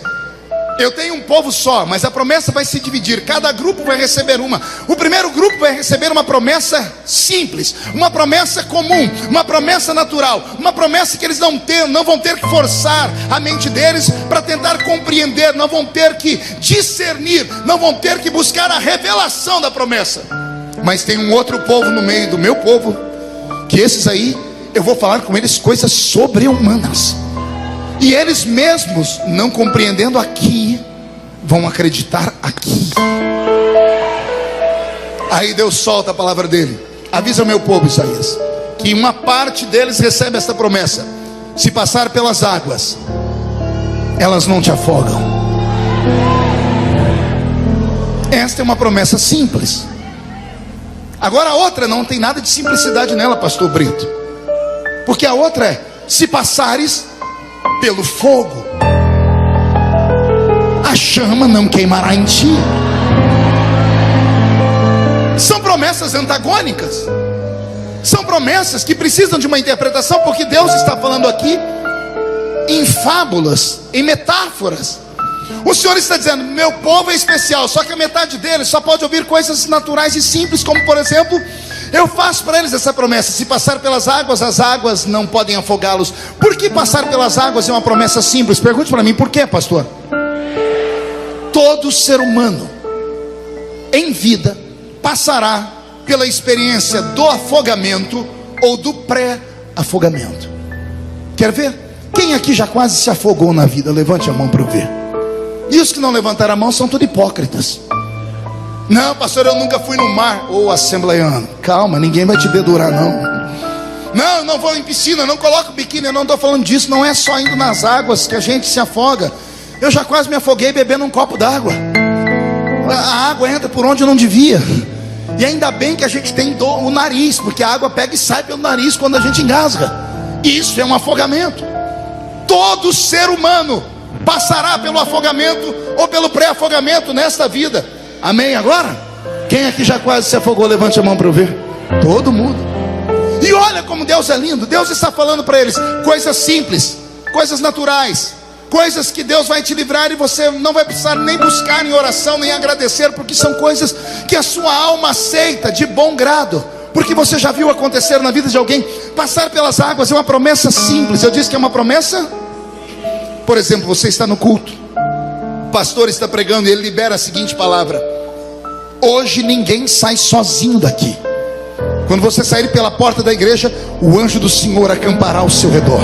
Eu tenho um povo só, mas a promessa vai se dividir. Cada grupo vai receber uma. O primeiro grupo vai receber uma promessa simples, uma promessa comum, uma promessa natural, uma promessa que eles não vão ter que forçar a mente deles para tentar compreender, não vão ter que discernir, não vão ter que buscar a revelação da promessa. Mas tem um outro povo no meio do meu povo, que esses aí, eu vou falar com eles coisas sobre-humanas. E eles mesmos, não compreendendo aqui, vão acreditar aqui. Aí Deus solta a palavra dele: avisa o meu povo, Isaías, que uma parte deles recebe esta promessa: se passar pelas águas, elas não te afogam. Esta é uma promessa simples. Agora a outra não tem nada de simplicidade nela, pastor Brito, porque a outra é: se passares pelo fogo, a chama não queimará em ti. São promessas antagônicas. São promessas que precisam de uma interpretação, porque Deus está falando aqui em fábulas, em metáforas. O Senhor está dizendo: meu povo é especial, só que a metade deles só pode ouvir coisas naturais e simples, como por exemplo, eu faço para eles essa promessa: se passar pelas águas, as águas não podem afogá-los. Por que passar pelas águas é uma promessa simples? Pergunte para mim, por quê, pastor? Todo ser humano em vida passará pela experiência do afogamento ou do pré-afogamento. Quer ver? Quem aqui já quase se afogou na vida? Levante a mão para eu ver. E os que não levantaram a mão são tudo hipócritas. Não, pastor, eu nunca fui no mar. Ô, assembleiano, calma, ninguém vai te dedurar não. Não, não vou em piscina, não coloco biquíni. Eu não estou falando disso. Não é só indo nas águas que a gente se afoga. Eu já quase me afoguei bebendo um copo d'água. A água entra por onde não devia. E ainda bem que a gente tem o nariz, porque a água pega e sai pelo nariz quando a gente engasga. Isso é um afogamento. Todo ser humano passará pelo afogamento ou pelo pré-afogamento nesta vida. Amém agora? Quem aqui já quase se afogou? Levante a mão para eu ver. Todo mundo. E olha como Deus é lindo. Deus está falando para eles coisas simples, coisas naturais, coisas que Deus vai te livrar, e você não vai precisar nem buscar em oração, nem agradecer, porque são coisas que a sua alma aceita de bom grado, porque você já viu acontecer na vida de alguém. Passar pelas águas é uma promessa simples. Eu disse que é uma promessa. Por exemplo, você está no culto, o pastor está pregando e ele libera a seguinte palavra: hoje ninguém sai sozinho daqui. Quando você sair pela porta da igreja, o anjo do Senhor acampará ao seu redor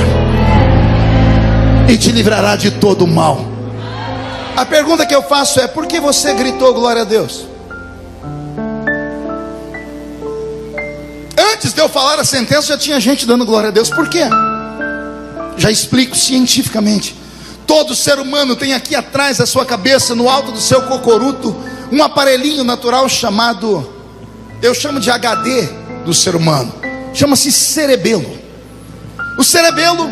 e te livrará de todo o mal. A pergunta que eu faço é: por que você gritou glória a Deus? Antes de eu falar a sentença, já tinha gente dando glória a Deus. Por quê? Já explico cientificamente. Todo ser humano tem aqui atrás da sua cabeça, no alto do seu cocoruto, um aparelhinho natural chamado, eu chamo de HD do ser humano, chama-se cerebelo. O cerebelo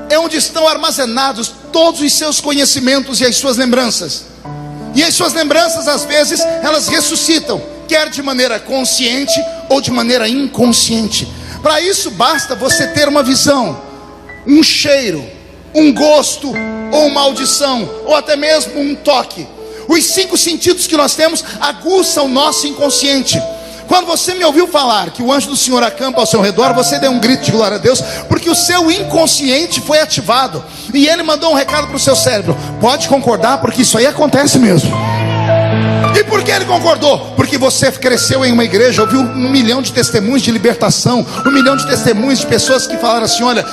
é onde estão armazenados todos os seus conhecimentos e as suas lembranças. E as suas lembranças, às vezes, elas ressuscitam, quer de maneira consciente ou de maneira inconsciente. Para isso basta você ter uma visão, um cheiro, um gosto, ou uma audição, ou até mesmo um toque. Os 5 sentidos que nós temos aguçam o nosso inconsciente. Quando você me ouviu falar que o anjo do Senhor acampa ao seu redor, você deu um grito de glória a Deus, porque o seu inconsciente foi ativado, e ele mandou um recado para o seu cérebro. Pode concordar, porque isso aí acontece mesmo. E por que ele concordou? Porque você cresceu em uma igreja, ouviu 1 milhão de testemunhos de libertação, 1 milhão de testemunhos de pessoas que falaram assim: olha,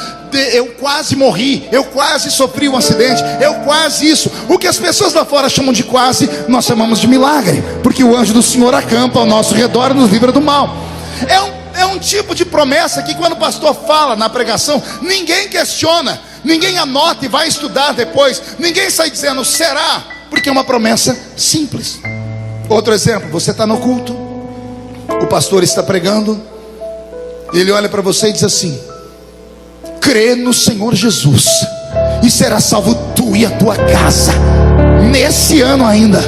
eu quase morri, eu quase sofri um acidente, eu quase isso. O que as pessoas lá fora chamam de quase, nós chamamos de milagre, porque o anjo do Senhor acampa ao nosso redor e nos livra do mal. É um tipo de promessa que quando o pastor fala na pregação, ninguém questiona, ninguém anota e vai estudar depois, ninguém sai dizendo será, porque é uma promessa simples. Outro exemplo, você está no culto, o pastor está pregando, ele olha para você e diz assim: crê no Senhor Jesus e será salvo tu e a tua casa, nesse ano ainda.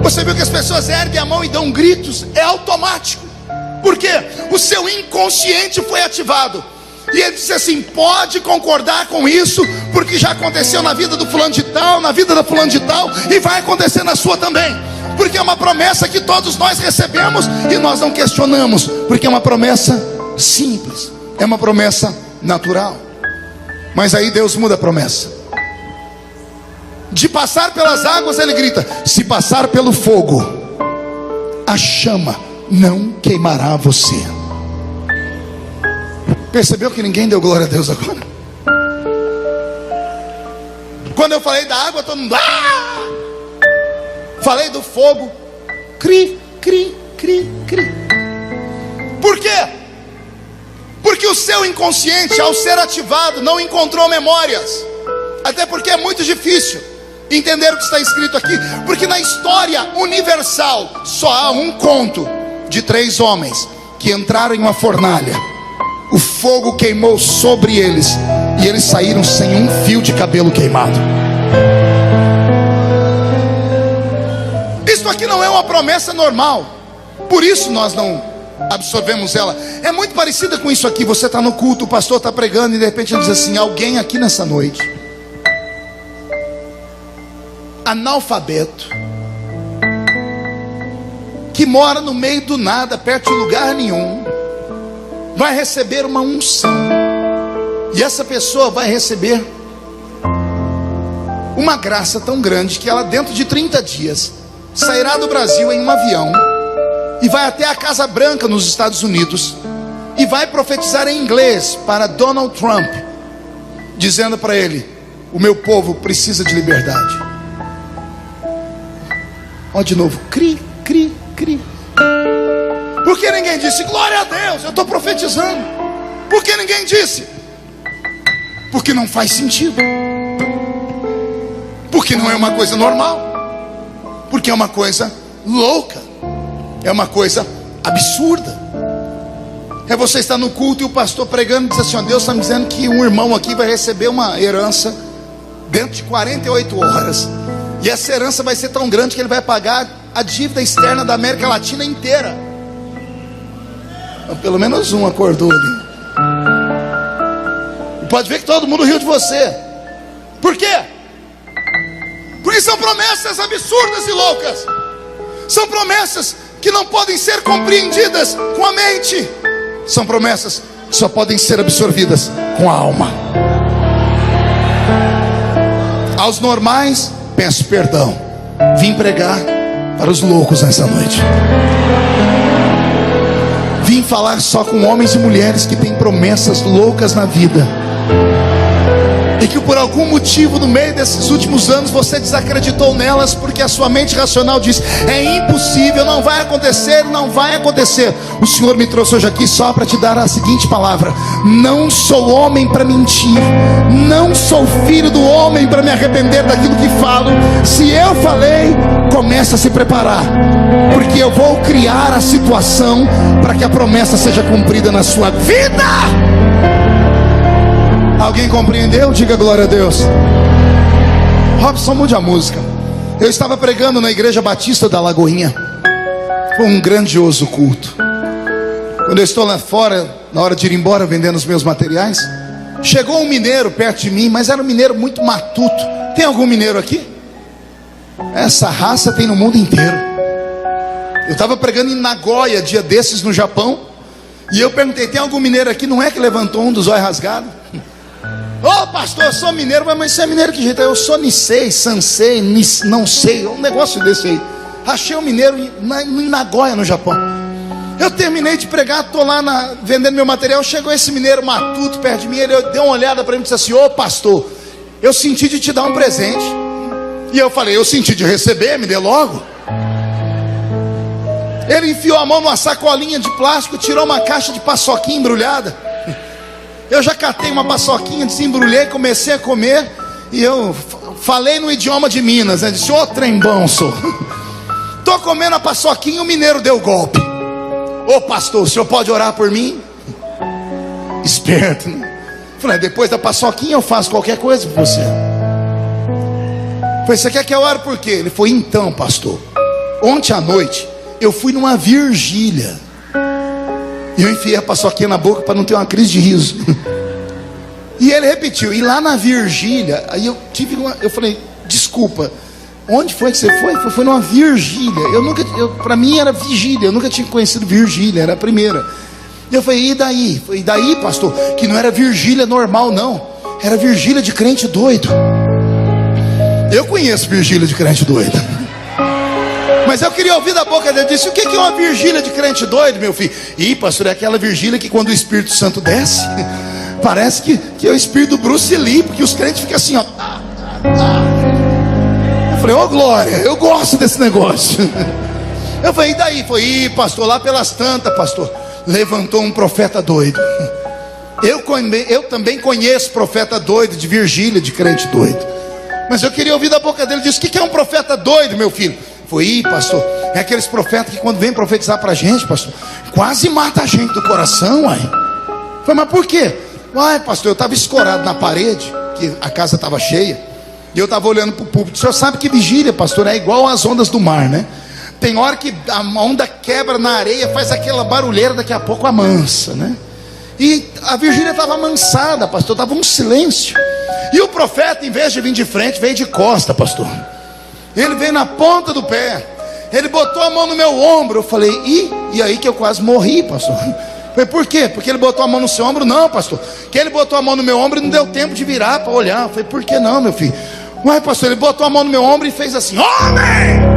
Você viu que as pessoas erguem a mão e dão gritos? É automático. Por quê? O seu inconsciente foi ativado. E ele disse assim: pode concordar com isso, porque já aconteceu na vida do fulano de tal, na vida da fulano de tal, e vai acontecer na sua também. Porque é uma promessa que todos nós recebemos e nós não questionamos, porque é uma promessa simples, é uma promessa natural. Mas aí Deus muda a promessa. De passar pelas águas, ele grita: se passar pelo fogo, a chama não queimará você. Percebeu que ninguém deu glória a Deus agora? Quando eu falei da água, todo mundo falei do fogo, cri, cri, cri, cri. Por quê? Porque o seu inconsciente, ao ser ativado, não encontrou memórias. Até porque é muito difícil entender o que está escrito aqui, porque na história universal só há um conto de 3 homens que entraram em uma fornalha, o fogo queimou sobre eles e eles saíram sem um fio de cabelo queimado. Isso aqui não é uma promessa normal, por isso nós não absorvemos ela. É muito parecida com isso aqui. Você está no culto, o pastor está pregando e de repente ele diz assim: alguém aqui nessa noite, analfabeto, que mora no meio do nada, perto de lugar nenhum, vai receber uma unção. E essa pessoa vai receber uma graça tão grande que ela, dentro de 30 dias, sairá do Brasil em um avião e vai até a Casa Branca nos Estados Unidos e vai profetizar em inglês para Donald Trump, dizendo para ele: o meu povo precisa de liberdade. Ó, de novo, cri, cri, cri. Por que ninguém disse glória a Deus? Eu estou profetizando. Por que ninguém disse? Porque não faz sentido. Porque não é uma coisa normal. Porque é uma coisa louca. É uma coisa absurda. É você estar no culto e o pastor pregando e diz assim: ó, Deus está me dizendo que um irmão aqui vai receber uma herança dentro de 48 horas. E essa herança vai ser tão grande que ele vai pagar a dívida externa da América Latina inteira. Pelo menos um acordou ali. E pode ver que todo mundo riu de você. Por quê? Porque são promessas absurdas e loucas. São promessas que não podem ser compreendidas com a mente. São promessas que só podem ser absorvidas com a alma. Aos normais, peço perdão. Vim pregar para os loucos nessa noite. Vim falar só com homens e mulheres que têm promessas loucas na vida, e que por algum motivo no meio desses últimos anos você desacreditou nelas, porque a sua mente racional diz: é impossível, não vai acontecer, não vai acontecer. O Senhor me trouxe hoje aqui só para te dar a seguinte palavra: não sou homem para mentir, não sou filho do homem para me arrepender daquilo que falo. Se eu falei, começa a se preparar, porque eu vou criar a situação para que a promessa seja cumprida na sua vida. Alguém compreendeu? Diga glória a Deus. Robson, mude a música. Eu estava pregando na Igreja Batista da Lagoinha. Foi um grandioso culto. Quando eu estou lá fora, na hora de ir embora vendendo os meus materiais. Chegou um mineiro perto de mim, mas era um mineiro muito matuto. Tem algum mineiro aqui? Essa raça tem no mundo inteiro. Eu estava pregando em Nagoya dia desses no Japão, e eu perguntei: tem algum mineiro aqui? Não é que levantou um dos olhos rasgados? Ô pastor, eu sou mineiro. Mas você é mineiro que jeito? Eu sou Nisei, Sansei, não sei, um negócio desse aí. Achei um mineiro em Nagoya, no Japão. Eu terminei de pregar, estou lá vendendo meu material. Chegou esse mineiro matuto perto de mim. Ele deu uma olhada para mim e disse assim: ô pastor, eu senti de te dar um presente. E eu falei: eu senti de receber, me dê logo. Ele enfiou a mão numa sacolinha de plástico, tirou uma caixa de paçoquinha embrulhada. Eu já catei uma paçoquinha, desembrulhei, comecei a comer. E eu falei no idioma de Minas, né? Disse: ô trem bom, sou. Estou comendo a paçoquinha e o mineiro deu golpe. Ô pastor, o senhor pode orar por mim? Esperto, né? Falei: depois da paçoquinha eu faço qualquer coisa por você. Falei: você quer que eu ore por quê? Ele falou: então pastor, ontem à noite eu fui numa vigília e eu enfiei a paçoquinha na boca para não ter uma crise de riso. E ele repetiu: e lá na vigília, aí eu falei: desculpa, onde foi que você foi? Foi numa vigília. Para mim era vigília, eu nunca tinha conhecido vigília, era a primeira. E eu falei: e daí? E daí, pastor? Que não era vigília normal, não, era vigília de crente doido. Eu conheço vigília de crente doido, mas eu queria ouvir da boca dele. Disse: o que é uma vigília de crente doido, meu filho? E pastor, é aquela vigília que quando o Espírito Santo desce, parece que é o espírito do Bruce Lee, porque os crentes ficam assim, ó. Eu falei: ô glória, eu gosto desse negócio. Eu falei: e daí? Foi: ih pastor, lá pelas tantas, pastor, levantou um profeta doido. Eu também conheço profeta doido de vigília de crente doido, mas eu queria ouvir da boca dele. Disse: o que é um profeta doido, meu filho? Foi: ih pastor, é aqueles profetas que quando vem profetizar pra gente, pastor, quase mata a gente do coração, uai. Foi: mas por quê? Uai pastor, eu estava escorado na parede, que a casa estava cheia, e eu estava olhando para o púlpito. O senhor sabe que vigília, pastor, é igual às ondas do mar, né? Tem hora que a onda quebra na areia, faz aquela barulheira, daqui a pouco amansa, né? E a vigília estava amansada, pastor, estava um silêncio. E o profeta, em vez de vir de frente, veio de costa, pastor. Ele veio na ponta do pé, ele botou a mão no meu ombro. Eu falei: e aí que eu quase morri, pastor. Eu falei: por quê? Porque ele botou a mão no seu ombro? Não, pastor, que ele botou a mão no meu ombro e não deu tempo de virar para olhar. Eu falei: por que não, meu filho? Uai pastor, ele botou a mão no meu ombro e fez assim: homem!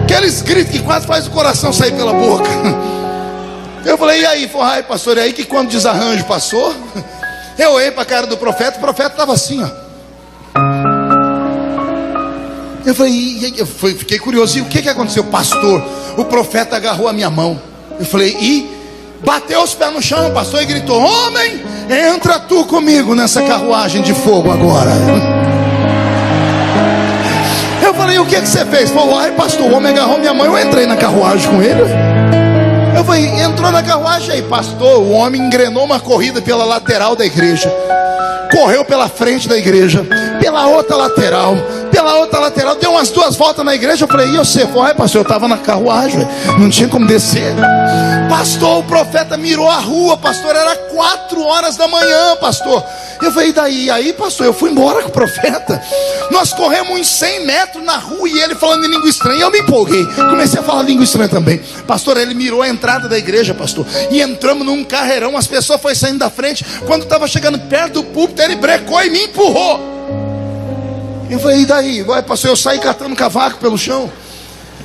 Aqueles gritos que quase faz o coração sair pela boca. Eu falei: e aí? Falei: ai pastor, é aí que quando o desarranjo passou, eu olhei para a cara do profeta, o profeta estava assim, ó. Eu falei: fiquei curioso. E o que aconteceu? Pastor, o profeta agarrou a minha mão. Eu falei: e bateu os pés no chão, pastor, e gritou: homem, entra tu comigo nessa carruagem de fogo agora. Eu falei: o que você fez? Falou: ai pastor, o homem agarrou minha mão, eu entrei na carruagem com ele. Eu falei: entrou na carruagem aí, pastor. O homem engrenou uma corrida pela lateral da igreja, correu pela frente da igreja, pela outra lateral, deu umas 2 voltas na igreja. Eu falei: e você? Falei: ai pastor, eu estava na carruagem, não tinha como descer. Pastor, o profeta mirou a rua, pastor, era 4 horas da manhã, pastor. Eu falei: e daí? E aí pastor, eu fui embora com o profeta. Nós corremos uns 100 metros na rua e ele falando em língua estranha. Eu me empolguei, comecei a falar língua estranha também. Pastor, ele mirou a entrada da igreja, pastor, e entramos num carreirão. As pessoas foram saindo da frente. Quando estava chegando perto do púlpito, ele brecou e me empurrou. Eu falei: e daí? Vai pastor, eu saí catando cavaco pelo chão.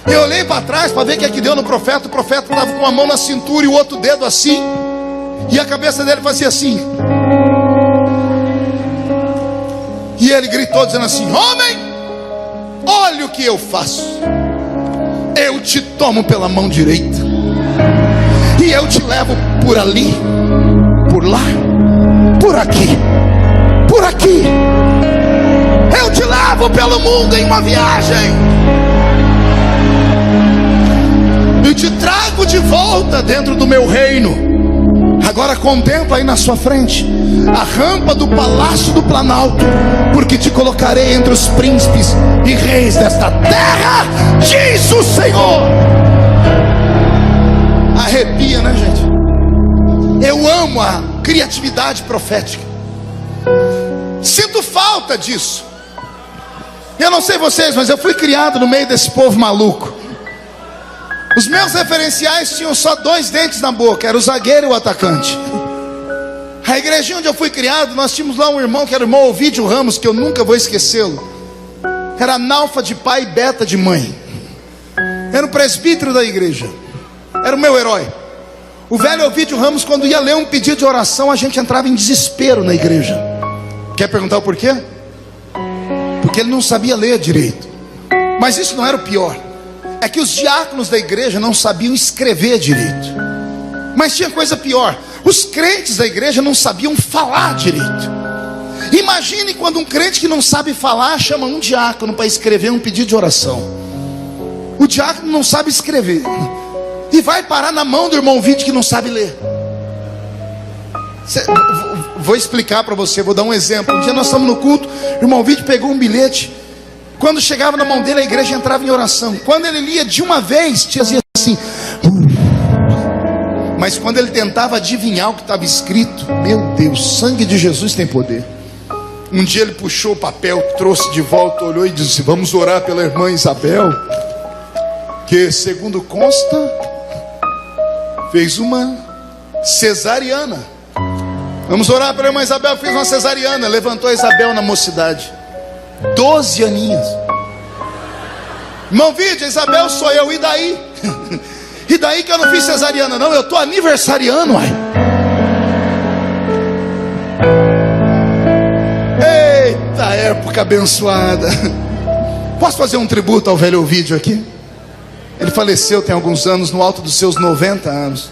Eu olhei para trás para ver o que é que deu no profeta. O profeta estava com a mão na cintura e o outro dedo assim, e a cabeça dele fazia assim. E ele gritou dizendo assim: homem, olha o que eu faço. Eu te tomo pela mão direita e eu te levo por ali, por lá, por aqui, por aqui. Eu te levo pelo mundo em uma viagem e te trago de volta dentro do meu reino. Agora contempla aí na sua frente a rampa do palácio do Planalto, porque te colocarei entre os príncipes e reis desta terra, diz o Senhor. Arrepia estranho, né, gente? Eu amo a criatividade profética. Sinto falta disso. Eu não sei vocês, mas eu fui criado no meio desse povo maluco. Os meus referenciais tinham só 2 dentes na boca, era o zagueiro e o atacante. A igrejinha onde eu fui criado, nós tínhamos lá um irmão que era o irmão Ovidio Ramos, que eu nunca vou esquecê-lo. Era analfa de pai e beta de mãe. Era o presbítero da igreja. Era o meu herói. O velho Ovidio Ramos, quando ia ler um pedido de oração, a gente entrava em desespero na igreja. Quer perguntar o porquê? Porque ele não sabia ler direito. Mas isso não era o pior. É que os diáconos da igreja não sabiam escrever direito. Mas tinha coisa pior. Os crentes da igreja não sabiam falar direito. Imagine quando um crente que não sabe falar chama um diácono para escrever um pedido de oração. O diácono não sabe escrever e vai parar na mão do irmão Ovidio que não sabe ler. Vou explicar para você, vou dar um exemplo. Um dia nós estamos no culto, o irmão Ovidio pegou um bilhete. Quando chegava na mão dele, a igreja entrava em oração. Quando ele lia de uma vez, dizia assim. Mas quando ele tentava adivinhar o que estava escrito, meu Deus, sangue de Jesus tem poder. Um dia ele puxou o papel, trouxe de volta, olhou e disse: vamos orar pela irmã Isabel, que segundo consta, fez uma cesariana. Vamos orar pela irmã Isabel, fez uma cesariana. Levantou a Isabel na mocidade, 12 aninhos. Irmão Ovidio, Isabel sou eu, e daí? E daí que eu não fiz cesariana? Não, eu estou aniversariando, uai. Eita época abençoada. Posso fazer um tributo ao velho Ovidio aqui? Ele faleceu tem alguns anos, no alto dos seus 90 anos.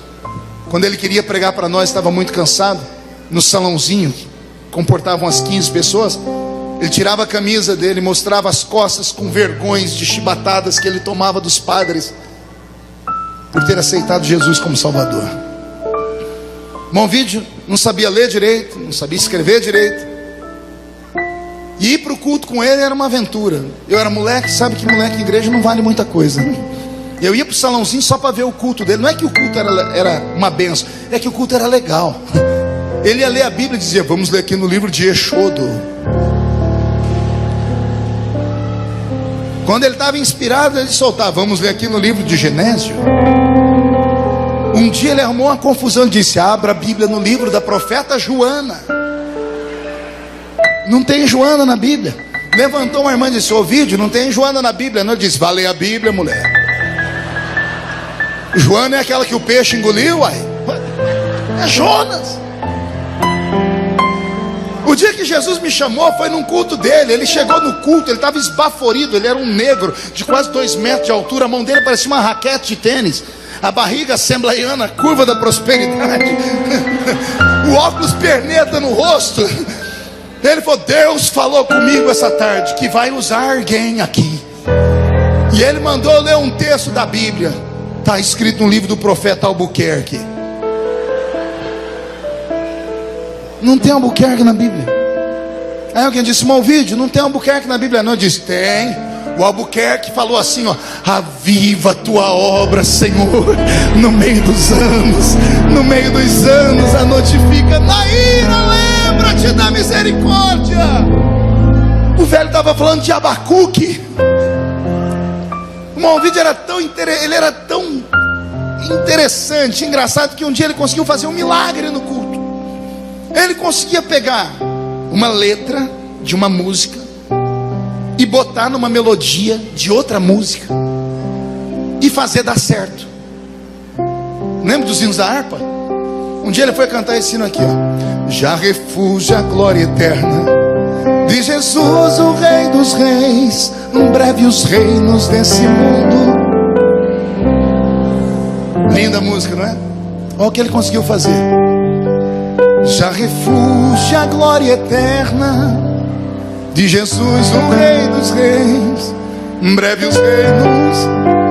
Quando ele queria pregar para nós, estava muito cansado. No salãozinho, comportavam umas 15 pessoas. Ele tirava a camisa dele, mostrava as costas com vergões de chibatadas que ele tomava dos padres por ter aceitado Jesus como Salvador. Irmão Ovidio não sabia ler direito, não sabia escrever direito. E ir para o culto com ele era uma aventura. Eu era moleque, sabe que moleque em igreja não vale muita coisa. Eu ia para o salãozinho só para ver o culto dele. Não é que o culto era uma benção, é que o culto era legal. Ele ia ler a Bíblia e dizia: vamos ler aqui no livro de Êxodo. Quando ele estava inspirado, ele soltava: vamos ler aqui no livro de Genésio. Um dia ele arrumou uma confusão e disse: abra a Bíblia no livro da profeta Joana. Não tem Joana na Bíblia. Levantou uma irmã e disse: Ovidio, não tem Joana na Bíblia. Não, ele disse: vai ler a Bíblia, mulher. Joana é aquela que o peixe engoliu, uai. É Jonas. O dia que Jesus me chamou foi num culto dele. Ele chegou no culto, ele estava esbaforido. Ele era um negro de quase 2 metros de altura. A mão dele parecia uma raquete de tênis. A barriga assembleiana, curva da prosperidade. O óculos perneta no rosto. Ele falou: Deus falou comigo essa tarde que vai usar alguém aqui. E ele mandou eu ler um texto da Bíblia. Está escrito no livro do profeta Albuquerque. Não tem Albuquerque na Bíblia. Aí alguém disse: irmão Ovidio, não tem Albuquerque na Bíblia não. Eu disse: tem. O Albuquerque falou assim, ó: aviva a tua obra, Senhor, no meio dos anos. No meio dos anos a notifica. Na ira, lembra-te da misericórdia. O velho estava falando de Abacuque. O irmão Ovidio era tão interessante, engraçado, que um dia ele conseguiu fazer um milagre no culto. Ele conseguia pegar uma letra de uma música e botar numa melodia de outra música e fazer dar certo. Lembra dos hinos da harpa? Um dia ele foi cantar esse hino aqui, ó: já refúgio a glória eterna de Jesus, o Rei dos Reis, em breve os reinos desse mundo. Linda música, não é? Olha o que ele conseguiu fazer. Já refúgio a glória eterna de Jesus, o Rei dos Reis, em breve os reinos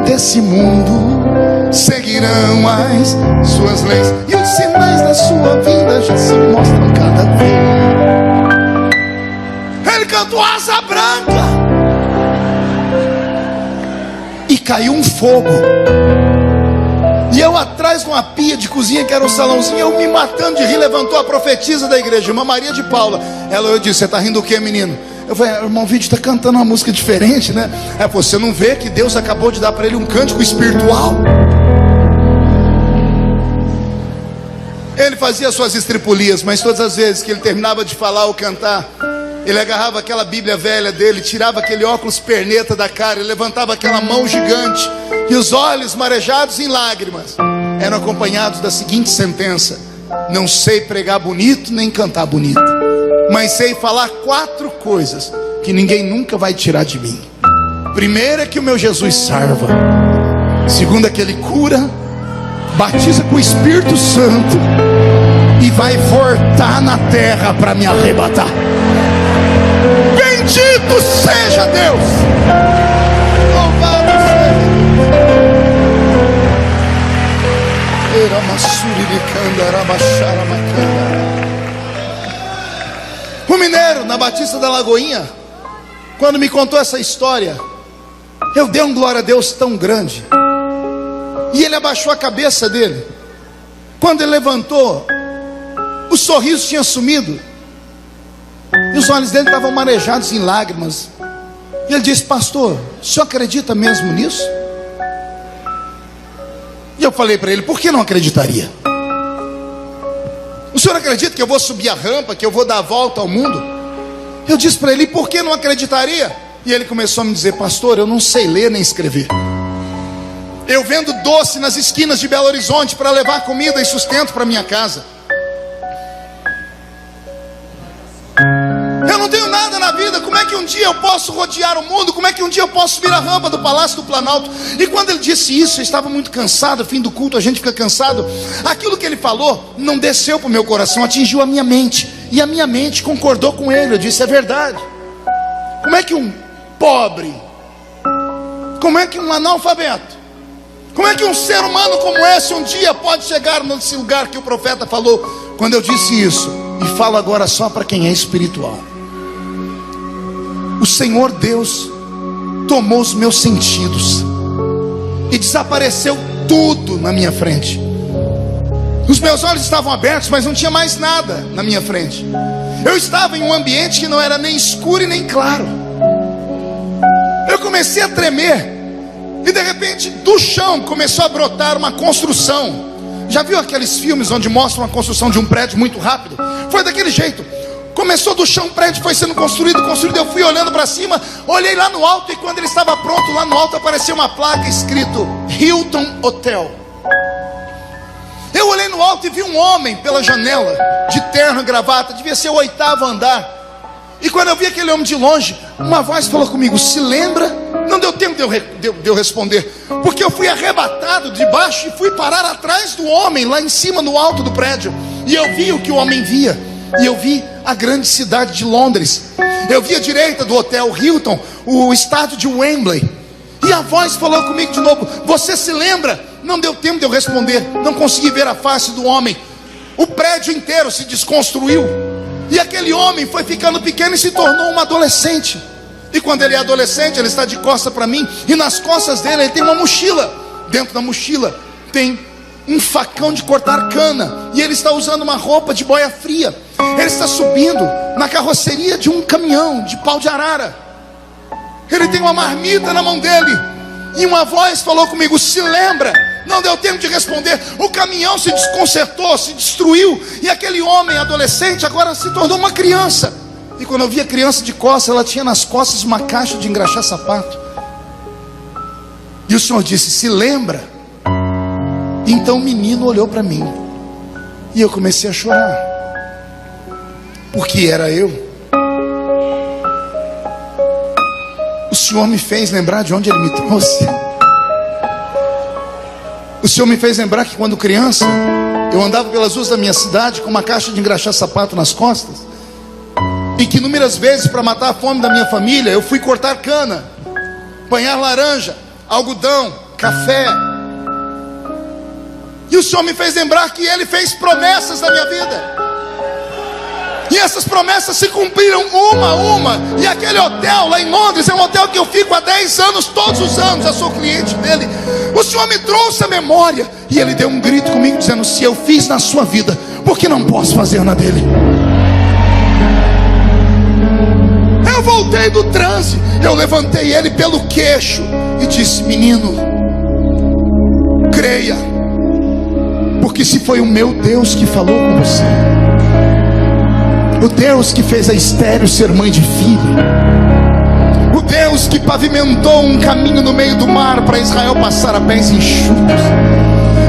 desse mundo seguirão as suas leis, e os sinais da sua vinda já se mostram cada vez. Ele cantou Asa Branca e caiu um fogo. E eu atrás atrás de uma pia de cozinha que era um salãozinho, eu me matando de rir. Levantou a profetisa da igreja, irmã Maria de Paula. Eu disse: você está rindo o quê, menino? Eu falei: irmão Vídeo está cantando uma música diferente, né? Você não vê que Deus acabou de dar para ele um cântico espiritual? Ele fazia suas estripulias, mas todas as vezes que ele terminava de falar ou cantar, ele agarrava aquela Bíblia velha dele, tirava aquele óculos perneta da cara, ele levantava aquela mão gigante, e os olhos marejados em lágrimas eram acompanhados da seguinte sentença: não sei pregar bonito nem cantar bonito, mas sei falar 4 coisas que ninguém nunca vai tirar de mim. Primeiro é que o meu Jesus salva. Segundo é que ele cura, batiza com o Espírito Santo e vai voltar na terra para me arrebatar. Bendito seja Deus! Louvado seja! O mineiro na Batista da Lagoinha, quando me contou essa história, eu dei um glória a Deus tão grande. E ele abaixou a cabeça dele. Quando ele levantou, o sorriso tinha sumido, e os olhos dele estavam marejados em lágrimas. E ele disse: pastor, o senhor acredita mesmo nisso? E eu falei para ele: por que não acreditaria? O senhor acredita que eu vou subir a rampa, que eu vou dar a volta ao mundo? Eu disse para ele: por que não acreditaria? E ele começou a me dizer: pastor, eu não sei ler nem escrever. Eu vendo doce nas esquinas de Belo Horizonte para levar comida e sustento para minha casa. Eu não tenho nada na vida. Como é que um dia eu posso rodear o mundo? Como é que um dia eu posso subir a rampa do Palácio do Planalto? E quando ele disse isso, eu estava muito cansado. Fim do culto a gente fica cansado. Aquilo que ele falou não desceu para o meu coração, atingiu a minha mente. E a minha mente concordou com ele. Eu disse: é verdade. Como é que um pobre, como é que um analfabeto, como é que um ser humano como esse um dia pode chegar nesse lugar que o profeta falou? Quando eu disse isso, e falo agora só para quem é espiritual, o Senhor Deus tomou os meus sentidos e desapareceu tudo na minha frente. Os meus olhos estavam abertos, mas não tinha mais nada na minha frente. Eu estava em um ambiente que não era nem escuro e nem claro. Eu comecei a tremer. E de repente do chão começou a brotar uma construção. Já viu aqueles filmes onde mostram a construção de um prédio muito rápido? Foi daquele jeito. Começou do chão, o prédio foi sendo construído. Eu fui olhando para cima, olhei lá no alto, e quando ele estava pronto, lá no alto apareceu uma placa escrito Hilton Hotel. Eu olhei no alto e vi um homem pela janela, de terno e gravata, devia ser o 8º andar. E quando eu vi aquele homem de longe, uma voz falou comigo: se lembra? Não deu tempo de eu responder, porque eu fui arrebatado de baixo e fui parar atrás do homem, lá em cima no alto do prédio. E eu vi o que o homem via, e eu vi a grande cidade de Londres. Eu vi à direita do hotel Hilton o estádio de Wembley. E a voz falou comigo de novo: você se lembra? Não deu tempo de eu responder, não consegui ver a face do homem. O prédio inteiro se desconstruiu, e aquele homem foi ficando pequeno e se tornou um adolescente. E quando ele é adolescente, ele está de costas para mim, e nas costas dele ele tem uma mochila. Dentro da mochila tem um facão de cortar cana, e ele está usando uma roupa de boia fria. Ele está subindo na carroceria de um caminhão de pau de arara. Ele tem uma marmita na mão dele, e uma voz falou comigo: se lembra? Não deu tempo de responder. O caminhão se desconcertou, se destruiu, e aquele homem adolescente agora se tornou uma criança. E quando eu vi a criança de costas, ela tinha nas costas uma caixa de engraxar sapato. E o Senhor disse: se lembra? Então o menino olhou para mim, e eu comecei a chorar, porque era eu. O Senhor me fez lembrar de onde Ele me trouxe. O Senhor me fez lembrar que quando criança, eu andava pelas ruas da minha cidade com uma caixa de engraxar sapato nas costas, e que inúmeras vezes, para matar a fome da minha família, eu fui cortar cana, apanhar laranja, algodão, café. E o Senhor me fez lembrar que Ele fez promessas na minha vida, e essas promessas se cumpriram uma a uma. E aquele hotel lá em Londres é um hotel que eu fico há 10 anos, todos os anos eu sou cliente dele. O Senhor me trouxe a memória. E ele deu um grito comigo dizendo: se eu fiz na sua vida, por que não posso fazer na dele? Eu voltei do transe, eu levantei ele pelo queixo e disse: menino, creia, porque se foi o meu Deus que falou com você, o Deus que fez a estéril ser mãe de filho, o Deus que pavimentou um caminho no meio do mar para Israel passar a pés enxutos,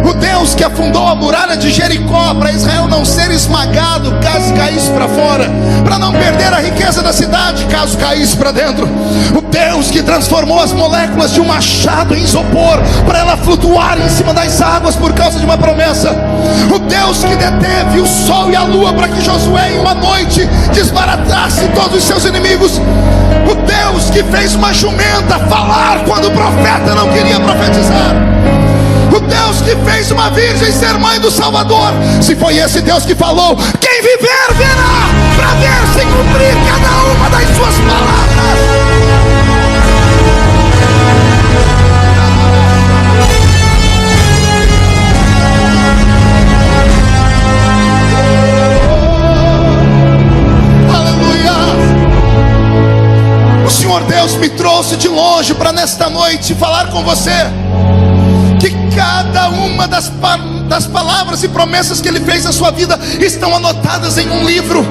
o Deus que afundou a muralha de Jericó para Israel não ser esmagado caso caísse para fora, para não perder a riqueza da cidade caso caísse para dentro, o Deus que transformou as moléculas de um machado em isopor para ela flutuar em cima das águas por causa de uma promessa, o Deus que deteve o sol e a lua para que Josué em uma noite desbaratasse todos os seus inimigos, o Deus que fez uma jumenta falar quando o profeta não queria profetizar, o Deus que fez uma virgem ser mãe do Salvador. Se foi esse Deus que falou, quem viver verá, para ver se cumprir cada uma das suas palavras. Aleluia. O Senhor Deus me trouxe de longe para nesta noite falar com você que cada uma das palavras e promessas que Ele fez na sua vida estão anotadas em um livro,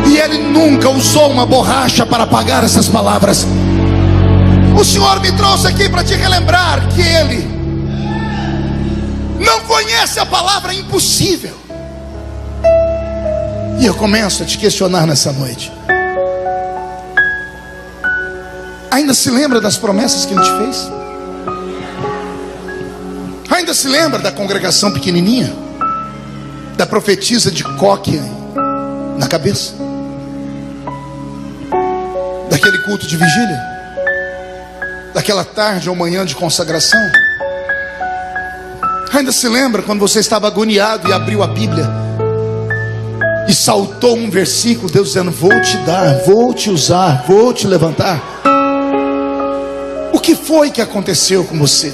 e Ele nunca usou uma borracha para apagar essas palavras. O Senhor me trouxe aqui para te relembrar que Ele não conhece a palavra impossível. E eu começo a te questionar nessa noite: ainda se lembra das promessas que Ele te fez? Ainda se lembra da congregação pequenininha, da profetisa de coque na cabeça, daquele culto de vigília, daquela tarde ou manhã de consagração? Ainda se lembra quando você estava agoniado e abriu a Bíblia e saltou um versículo, Deus dizendo: vou te dar, vou te usar, vou te levantar? O que foi que aconteceu com você?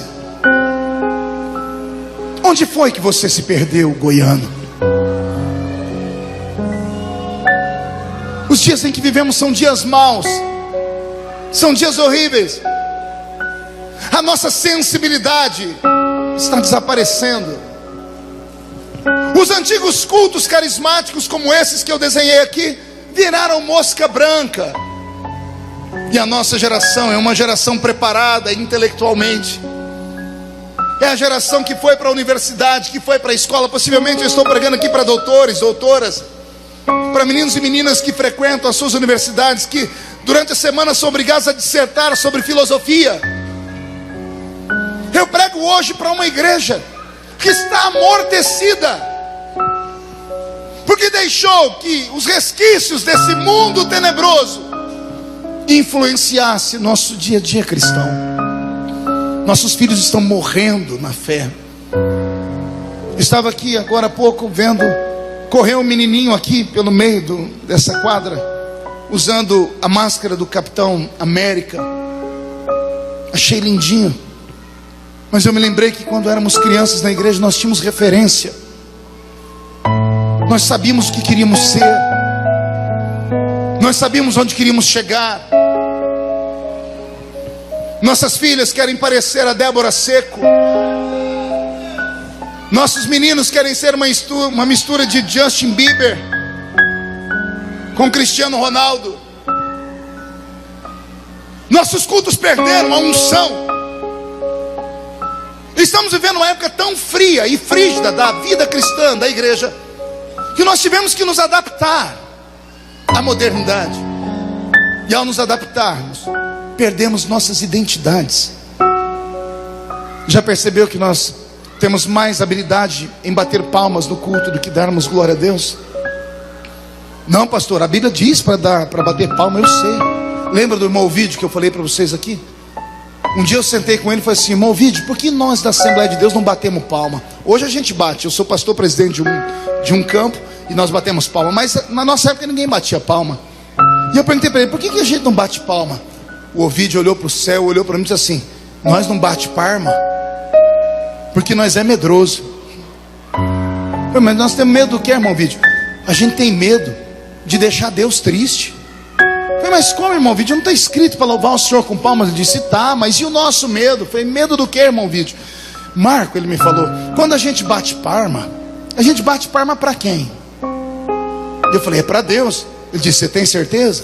Onde foi que você se perdeu, goiano? Os dias em que vivemos são dias maus, são dias horríveis. A nossa sensibilidade está desaparecendo. Os antigos cultos carismáticos como esses que eu desenhei aqui viraram mosca branca. E a nossa geração é uma geração preparada intelectualmente. É a geração que foi para a universidade, que foi para a escola. Possivelmente eu estou pregando aqui para doutores, doutoras, para meninos e meninas que frequentam as suas universidades, que durante a semana são obrigados a dissertar sobre filosofia. Eu prego hoje para uma igreja que está amortecida, porque deixou que os resquícios desse mundo tenebroso influenciasse nosso dia a dia cristão. Nossos filhos estão morrendo na fé. Estava aqui agora há pouco vendo, correu um menininho aqui pelo meio dessa quadra, usando a máscara do Capitão América. Achei lindinho. Mas eu me lembrei que quando éramos crianças na igreja, nós tínhamos referência. Nós sabíamos o que queríamos ser. Nós sabíamos onde queríamos chegar. Nossas filhas querem parecer a Débora Seco. Nossos meninos querem ser uma mistura de Justin Bieber com Cristiano Ronaldo. Nossos cultos perderam a unção. Estamos vivendo uma época tão fria e frígida da vida cristã, da igreja, que nós tivemos que nos adaptar à modernidade. E ao nos adaptarmos, perdemos nossas identidades. Já percebeu que nós temos mais habilidade em bater palmas no culto do que darmos glória a Deus? Não, pastor, a Bíblia diz para bater palma, eu sei. Lembra do irmão Ovidio que eu falei para vocês aqui? Um dia eu sentei com ele e falei assim: irmão Ovidio, por que nós da Assembleia de Deus não batemos palma? Hoje a gente bate, eu sou pastor presidente de um campo e nós batemos palma, mas na nossa época ninguém batia palma. E eu perguntei para ele: por que a gente não bate palma? O Ovidio olhou para o céu, olhou para mim e disse assim: nós não bate palma Porque nós é medroso. Mas nós temos medo do que, irmão Vídeo? A gente tem medo de deixar Deus triste. Mas como, irmão Vídeo? Não está escrito para louvar o Senhor com palmas? Ele disse, tá, mas e o nosso medo? Foi medo do que, irmão Vídeo? Marco, ele me falou, quando a gente bate palma para quem? Eu falei, é para Deus. Ele disse, você tem certeza?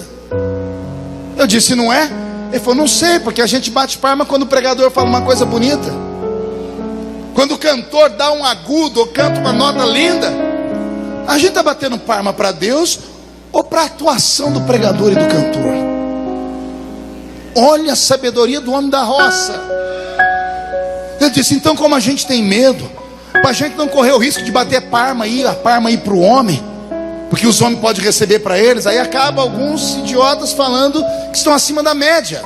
Eu disse, não é? Ele falou, não sei, porque a gente bate palma quando o pregador fala uma coisa bonita, quando o cantor dá um agudo ou canta uma nota linda. A gente está batendo palma para Deus ou para a atuação do pregador e do cantor? Olha a sabedoria do homem da roça. Ele disse, então como a gente tem medo, para a gente não correr o risco de bater palma aí, a palma ir para o homem, porque os homens podem receber para eles, aí acaba alguns idiotas falando que estão acima da média,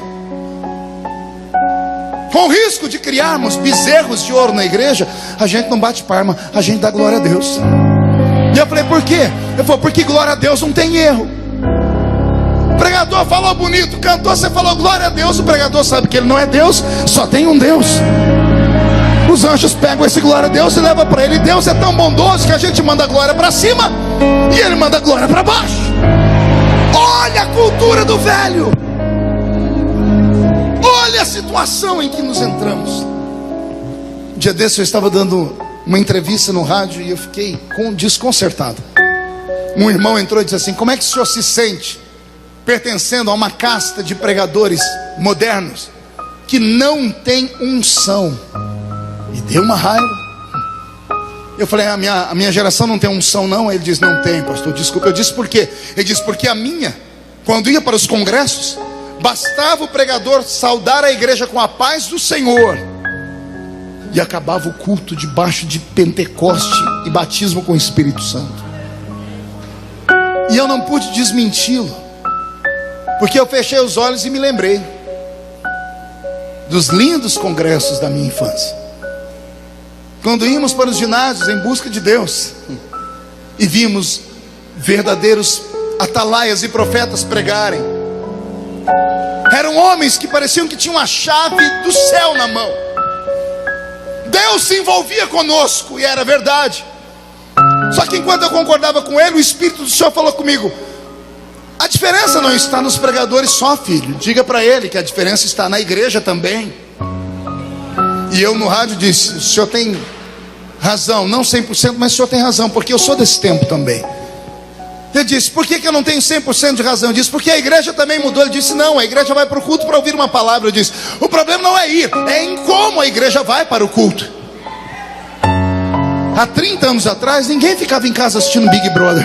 com o risco de criarmos bezerros de ouro na igreja. A gente não bate palma, a gente dá glória a Deus. E eu falei, por quê? Ele falou, porque glória a Deus não tem erro. O pregador falou bonito, cantor, você falou glória a Deus. O pregador sabe que ele não é Deus, só tem um Deus. Os anjos pegam esse glória a Deus e levam para ele. Deus é tão bondoso que a gente manda glória para cima e ele manda glória para baixo. Olha a cultura do velho. Olha a situação em que nos entramos. Um dia desse eu estava dando uma entrevista no rádio e eu fiquei desconcertado. Um irmão entrou e disse assim, como é que o senhor se sente pertencendo a uma casta de pregadores modernos que não tem unção? E deu uma raiva. Eu falei, a minha geração não tem unção não? Ele disse, não tem, pastor, desculpa. Eu disse, por quê? Ele disse, porque a minha, quando ia para os congressos, bastava o pregador saudar a igreja com a paz do Senhor e acabava o culto debaixo de Pentecoste e batismo com o Espírito Santo. E eu não pude desmenti-lo, porque eu fechei os olhos e me lembrei dos lindos congressos da minha infância, quando íamos para os ginásios em busca de Deus e vimos verdadeiros atalaias e profetas pregarem. Eram homens que pareciam que tinham a chave do céu na mão. Deus se envolvia conosco e era verdade. Só que enquanto eu concordava com ele, o Espírito do Senhor falou comigo, a diferença não está nos pregadores só, filho. Diga para ele que a diferença está na igreja também. E eu no rádio disse, o senhor tem razão, não 100%, mas o senhor tem razão, porque eu sou desse tempo também. Ele disse, por que eu não tenho 100% de razão? Eu disse, porque a igreja também mudou. Ele disse, não, a igreja vai para o culto para ouvir uma palavra. Eu disse, o problema não é ir, é em como a igreja vai para o culto. Há 30 anos atrás, ninguém ficava em casa assistindo Big Brother.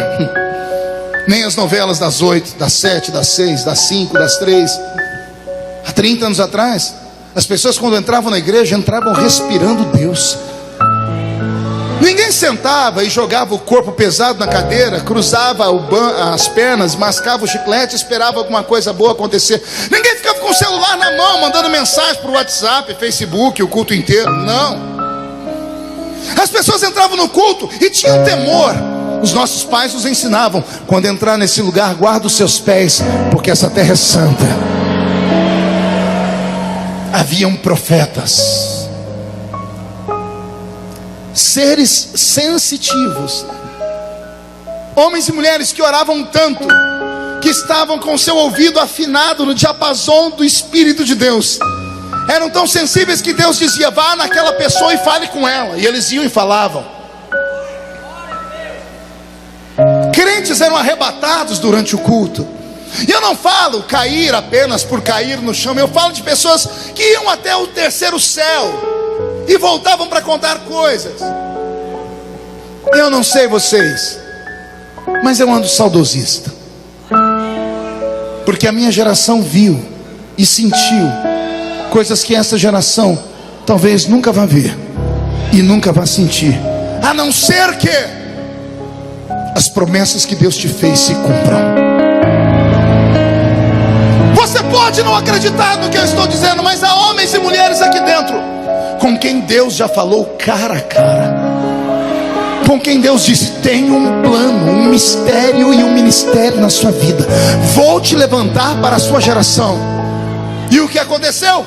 Nem as novelas das 8, das 7, das 6, das 5, das 3. Há 30 anos atrás, as pessoas quando entravam na igreja, entravam respirando Deus. Ninguém sentava e jogava o corpo pesado na cadeira, cruzava as pernas, mascava o chiclete, esperava alguma coisa boa acontecer. Ninguém ficava com o celular na mão, mandando mensagem para o WhatsApp, Facebook, o culto inteiro. Não. As pessoas entravam no culto e tinham temor. Os nossos pais nos ensinavam, quando entrar nesse lugar, guarda os seus pés, porque essa terra é santa. Haviam profetas, seres sensitivos, homens e mulheres que oravam tanto, que estavam com seu ouvido afinado no diapasão do Espírito de Deus. Eram tão sensíveis que Deus dizia, vá naquela pessoa e fale com ela. E eles iam e falavam. Crentes eram arrebatados durante o culto. E eu não falo cair apenas por cair no chão. Eu falo de pessoas que iam até o terceiro céu e voltavam para contar coisas. Eu não sei vocês, mas eu ando saudosista, porque a minha geração viu e sentiu coisas que essa geração talvez nunca vá ver e nunca vá sentir, a não ser que as promessas que Deus te fez se cumpram. Você pode não acreditar no que eu estou dizendo, mas há homens e mulheres aqui dentro com quem Deus já falou cara a cara, com quem Deus disse, tem um plano, um mistério e um ministério na sua vida. Vou te levantar para a sua geração. E o que aconteceu?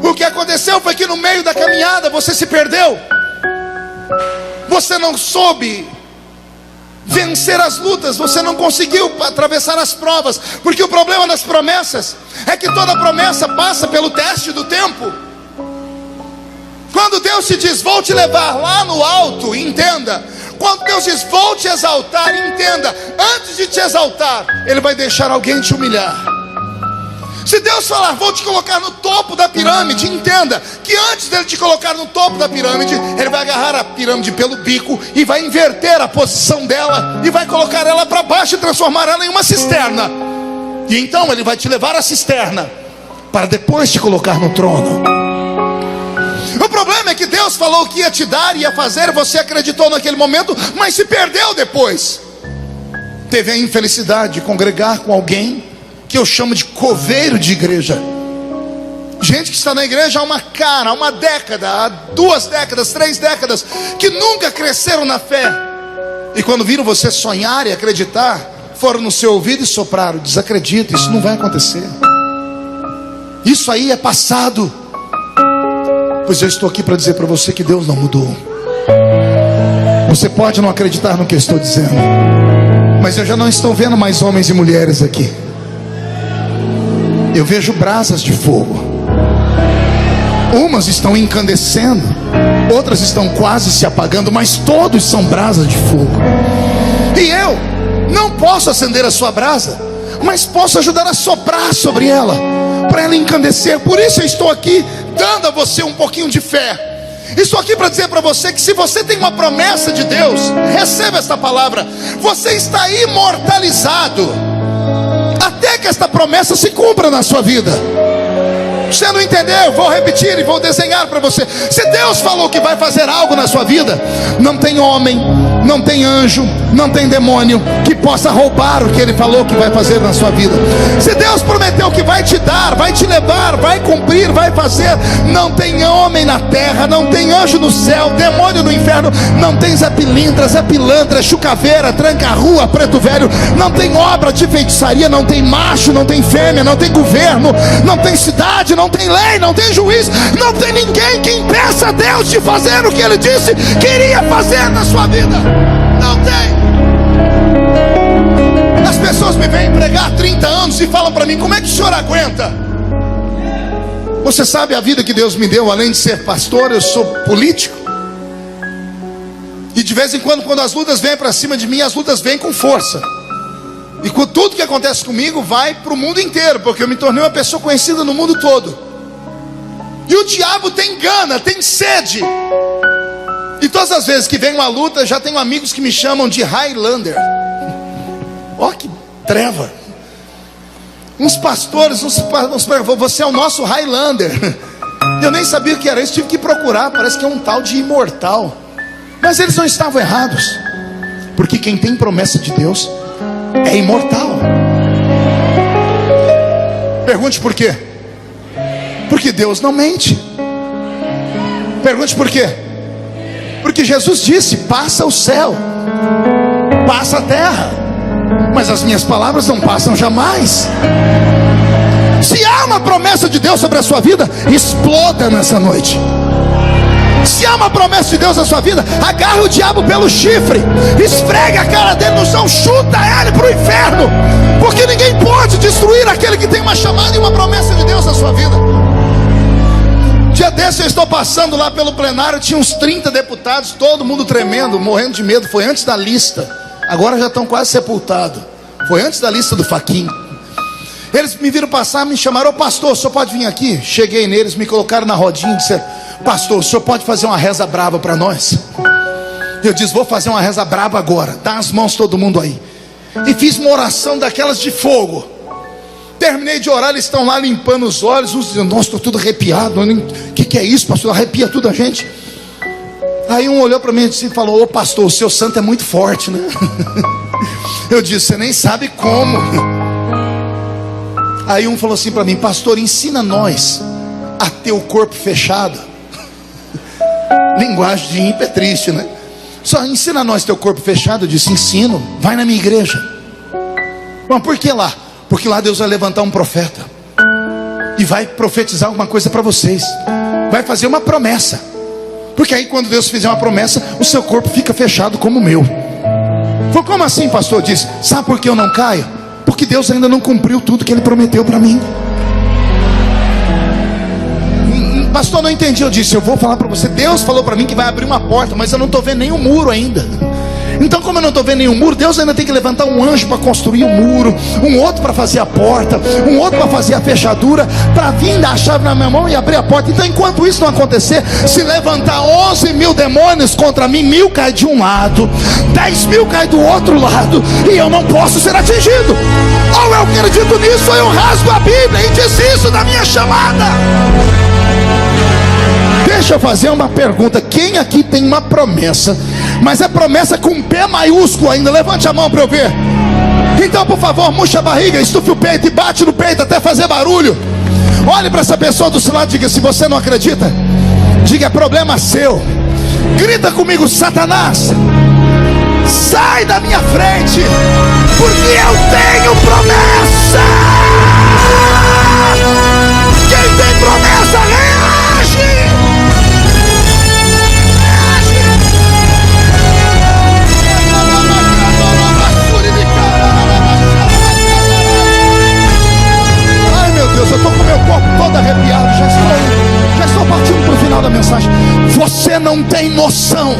O que aconteceu foi que no meio da caminhada você se perdeu. Você não soube vencer as lutas, você não conseguiu atravessar as provas, porque o problema das promessas é que toda promessa passa pelo teste do tempo. Quando Deus te diz, vou te levar lá no alto, entenda. Quando Deus diz, vou te exaltar, entenda. Antes de te exaltar, Ele vai deixar alguém te humilhar. Se Deus falar, vou te colocar no topo da pirâmide, entenda que antes dele te colocar no topo da pirâmide, Ele vai agarrar a pirâmide pelo bico e vai inverter a posição dela e vai colocar ela para baixo e transformar ela em uma cisterna. E então Ele vai te levar à cisterna para depois te colocar no trono. O problema é que Deus falou que ia te dar, ia fazer, você acreditou naquele momento, mas se perdeu depois. Teve a infelicidade de congregar com alguém que eu chamo de coveiro de igreja. Gente que está na igreja há há uma década, há 2 décadas, 3 décadas, que nunca cresceram na fé. E quando viram você sonhar e acreditar, foram no seu ouvido e sopraram: desacredita, isso não vai acontecer. Isso aí é passado. Pois eu estou aqui para dizer para você que Deus não mudou. Você pode não acreditar no que eu estou dizendo, mas eu já não estou vendo mais homens e mulheres aqui. Eu vejo brasas de fogo. Umas estão incandescendo, outras estão quase se apagando, mas todos são brasas de fogo. E eu não posso acender a sua brasa, mas posso ajudar a soprar sobre ela, para ela encandecer. Por isso eu estou aqui dando a você um pouquinho de fé. Estou aqui para dizer para você que se você tem uma promessa de Deus, receba esta palavra: você está imortalizado até que esta promessa se cumpra na sua vida. Você não entendeu? Vou repetir e vou desenhar para você. Se Deus falou que vai fazer algo na sua vida, não tem homem, não tem anjo, não tem demônio que possa roubar o que Ele falou que vai fazer na sua vida. Se Deus prometeu que vai te dar, vai te levar, vai cumprir, vai fazer, não tem homem na terra, não tem anjo no céu, demônio no inferno, não tem Zé Pilintra, Zé Pilantra, Chucaveira, Tranca-Rua, Preto Velho, não tem obra de feitiçaria, não tem macho, não tem fêmea, não tem governo, não tem cidade, não tem lei, não tem juiz, não tem ninguém que impeça a Deus de fazer o que Ele disse que iria fazer na sua vida. Não tem. As pessoas me vêm pregar há 30 anos e falam para mim: como é que o senhor aguenta? Você sabe a vida que Deus me deu? Além de ser pastor, eu sou político. E de vez em quando as lutas vêm para cima de mim, as lutas vêm com força. E com tudo que acontece comigo vai para o mundo inteiro, porque eu me tornei uma pessoa conhecida no mundo todo. E o diabo tem gana, tem sede. E todas as vezes que vem uma luta, já tenho amigos que me chamam de Highlander. Ó, que treva. Uns pastores, você é o nosso Highlander. Eu nem sabia o que era isso, tive que procurar. Parece que é um tal de imortal. Mas eles não estavam errados, porque quem tem promessa de Deus é imortal. Pergunte por quê? Porque Deus não mente. Pergunte por quê? Porque Jesus disse: passa o céu, passa a terra, mas as minhas palavras não passam jamais. Se há uma promessa de Deus sobre a sua vida, exploda nessa noite. Se há uma promessa de Deus na sua vida, agarre o diabo pelo chifre, esfrega a cara dele no chão, chuta ele para o inferno, porque ninguém pode destruir aquele que tem uma chamada e uma promessa de Deus na sua vida. Dia desse eu estou passando lá pelo plenário, tinha uns 30 deputados, todo mundo tremendo, morrendo de medo. Foi antes da lista, agora já estão quase sepultados. Foi antes da lista do Faquin. Eles me viram passar, me chamaram: ô pastor, o senhor pode vir aqui? Cheguei neles, me colocaram na rodinha e disseram: pastor, o senhor pode fazer uma reza brava para nós? Eu disse: vou fazer uma reza brava agora. Dá as mãos todo mundo aí. E fiz uma oração daquelas de fogo. Terminei de orar, eles estão lá limpando os olhos. Uns dizendo: nossa, estou tudo arrepiado. O que é isso, pastor? Arrepia tudo a gente. Aí um olhou para mim e falou: ô pastor, o seu santo é muito forte, né? Eu disse: você nem sabe como. Aí um falou assim para mim: pastor, ensina nós a ter o corpo fechado. Linguagem de ímpio é triste, né? Só ensina nós a ter o corpo fechado. Eu disse: ensino, vai na minha igreja. Mas por que lá? Porque lá Deus vai levantar um profeta, e vai profetizar alguma coisa para vocês, vai fazer uma promessa, porque aí quando Deus fizer uma promessa, o seu corpo fica fechado como o meu. Foi como assim, pastor? Disse, sabe por que eu não caio? Porque Deus ainda não cumpriu tudo que Ele prometeu para mim. Pastor, não entendi. Eu disse, eu vou falar para você, Deus falou para mim que vai abrir uma porta, mas eu não estou vendo nenhum muro ainda. Então, como eu não estou vendo nenhum muro, Deus ainda tem que levantar um anjo para construir um muro, um outro para fazer a porta, um outro para fazer a fechadura, para vir dar a chave na minha mão e abrir a porta. Então, enquanto isso não acontecer, se levantar 11 mil demônios contra mim, 1000 cai de um lado, 10 mil cai do outro lado, e eu não posso ser atingido. Ou eu acredito nisso, ou eu rasgo a Bíblia e desisto da minha chamada. Deixa eu fazer uma pergunta. Quem aqui tem uma promessa, mas é promessa com P maiúsculo ainda? Levante a mão para eu ver. Então, por favor, murcha a barriga, estufe o peito e bate no peito até fazer barulho. Olhe para essa pessoa do seu lado e diga, se você não acredita, diga, é problema seu. Grita comigo, Satanás, sai da minha frente, porque eu tenho promessa. Quem tem promessa, reage. Eu estou com meu corpo todo arrepiado, já estou partindo para o final da mensagem. Você não tem noção.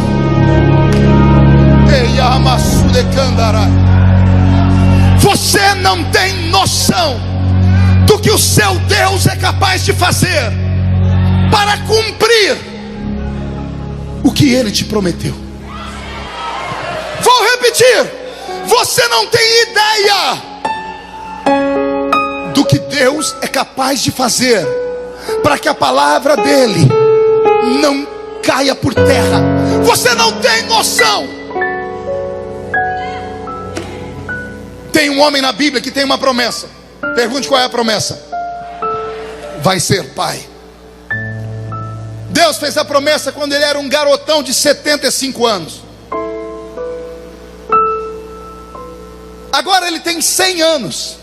Você não tem noção do que o seu Deus é capaz de fazer para cumprir o que Ele te prometeu. Vou repetir. Você não tem ideia do que Deus é capaz de fazer para que a palavra dele não caia por terra. Você não tem noção. Tem um homem na Bíblia que tem uma promessa. Pergunte qual é a promessa. Vai ser pai. Deus fez a promessa quando ele era um garotão de 75 anos. Agora ele tem 100 anos.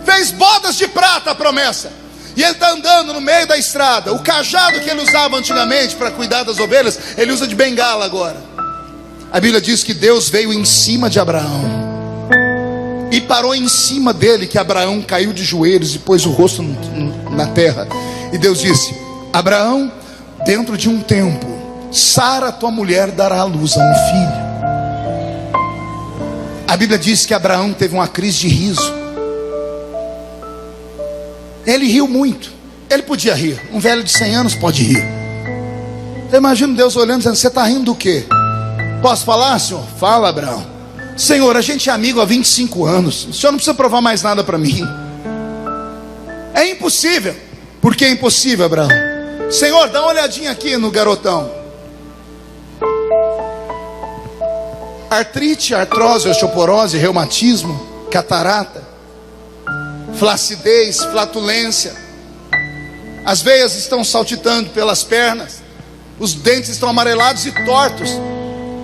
Fez bodas de prata a promessa. E ele está andando no meio da estrada. O cajado que ele usava antigamente para cuidar das ovelhas, ele usa de bengala agora. A Bíblia diz que Deus veio em cima de Abraão e parou em cima dele, que Abraão caiu de joelhos e pôs o rosto na terra. E Deus disse, Abraão, dentro de um tempo, Sara, tua mulher, dará à luz a um filho. A Bíblia diz que Abraão teve uma crise de riso. Ele riu muito. Ele podia rir. Um velho de 100 anos pode rir. Eu imagino Deus olhando e dizendo, você está rindo do quê? Posso falar, senhor? Fala, Abraão. Senhor, a gente é amigo há 25 anos. O senhor não precisa provar mais nada para mim. É impossível. Por que é impossível, Abraão? Senhor, dá uma olhadinha aqui no garotão. Artrite, artrose, osteoporose, reumatismo, catarata, flacidez, flatulência. As veias estão saltitando pelas pernas. Os dentes estão amarelados e tortos.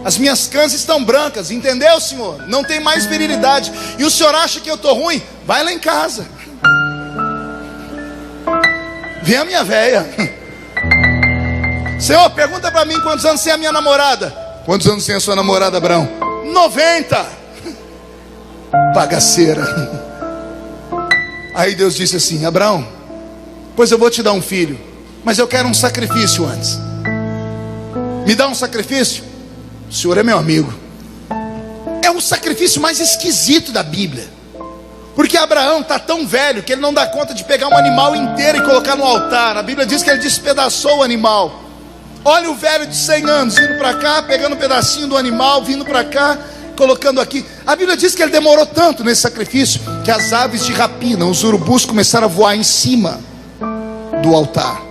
As minhas cãs estão brancas, entendeu, senhor? Não tem mais virilidade. E o senhor acha que eu estou ruim? Vai lá em casa. Vem a minha véia. Senhor, pergunta para mim quantos anos tem a minha namorada. Quantos anos tem a sua namorada, Abraão? 90. Bagaceira. Aí Deus disse assim, Abraão, pois eu vou te dar um filho, mas eu quero um sacrifício antes. Me dá um sacrifício? O senhor é meu amigo. É o sacrifício mais esquisito da Bíblia. Porque Abraão está tão velho que ele não dá conta de pegar um animal inteiro e colocar no altar. A Bíblia diz que ele despedaçou o animal. Olha o velho de 100 anos vindo para cá, pegando um pedacinho do animal, vindo para cá, colocando aqui. A Bíblia diz que ele demorou tanto nesse sacrifício que as aves de rapina, os urubus, começaram a voar em cima do altar.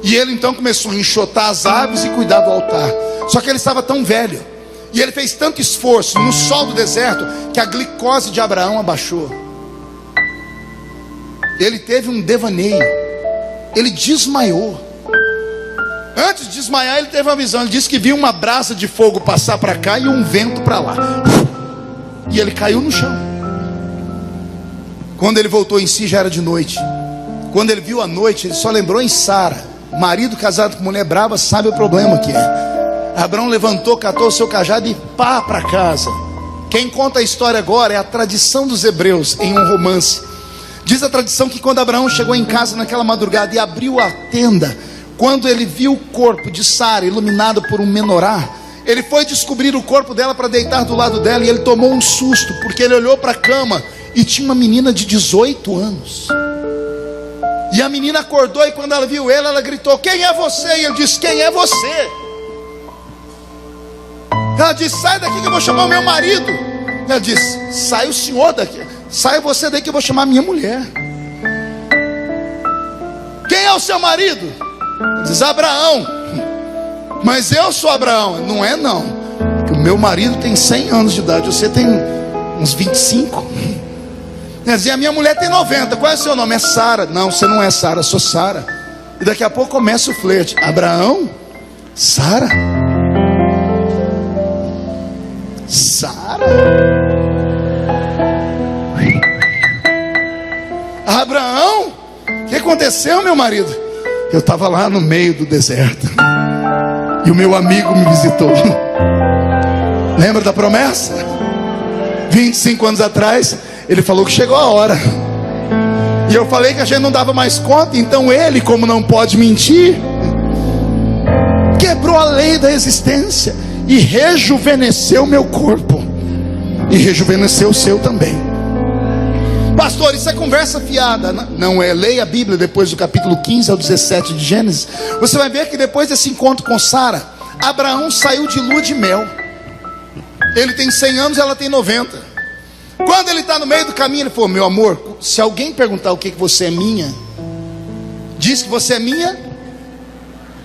E ele então começou a enxotar as aves e cuidar do altar. Só que ele estava tão velho, e ele fez tanto esforço no sol do deserto, que a glicose de Abraão abaixou. Ele teve um devaneio. Ele desmaiou. Antes de desmaiar, ele teve uma visão. Ele disse que viu uma brasa de fogo passar para cá e um vento para lá. E ele caiu no chão. Quando ele voltou em si, já era de noite. Quando ele viu a noite, ele só lembrou em Sara. Marido casado com mulher brava sabe o problema que é. Abraão levantou, catou o seu cajado e pá para casa. Quem conta a história agora é a tradição dos hebreus em um romance. Diz a tradição que quando Abraão chegou em casa naquela madrugada e abriu a tenda, quando ele viu o corpo de Sara iluminado por um menorá, ele foi descobrir o corpo dela para deitar do lado dela, e ele tomou um susto, porque ele olhou para a cama e tinha uma menina de 18 anos. E a menina acordou, e quando ela viu ele, ela gritou: quem é você? E ele disse: quem é você? Ela disse: sai daqui que eu vou chamar o meu marido. Ela disse: sai o senhor daqui, sai você daí que eu vou chamar a minha mulher. Quem é o seu marido? Ele diz: Abraão. Mas eu sou Abraão. Não é não, porque o meu marido tem 100 anos de idade, você tem uns 25. Quer dizer, a minha mulher tem 90. Qual é o seu nome? É Sara. Não, você não é Sara, eu sou Sara. E daqui a pouco começa o flerte. Abraão? Sara? Sara? Abraão? O que aconteceu, meu marido? Eu estava lá no meio do deserto e o meu amigo me visitou. Lembra da promessa? 25 anos atrás, ele falou que chegou a hora. E eu falei que a gente não dava mais conta. Então ele, como não pode mentir, quebrou a lei da existência e rejuvenesceu meu corpo, e rejuvenesceu o seu também. Pastor, isso é conversa fiada. Não é, leia a Bíblia depois do capítulo 15 ao 17 de Gênesis. Você vai ver que depois desse encontro com Sara, Abraão saiu de lua de mel. Ele tem 100 anos, ela tem 90. Quando ele está no meio do caminho, ele falou: meu amor, se alguém perguntar o que você é minha, diz que você é minha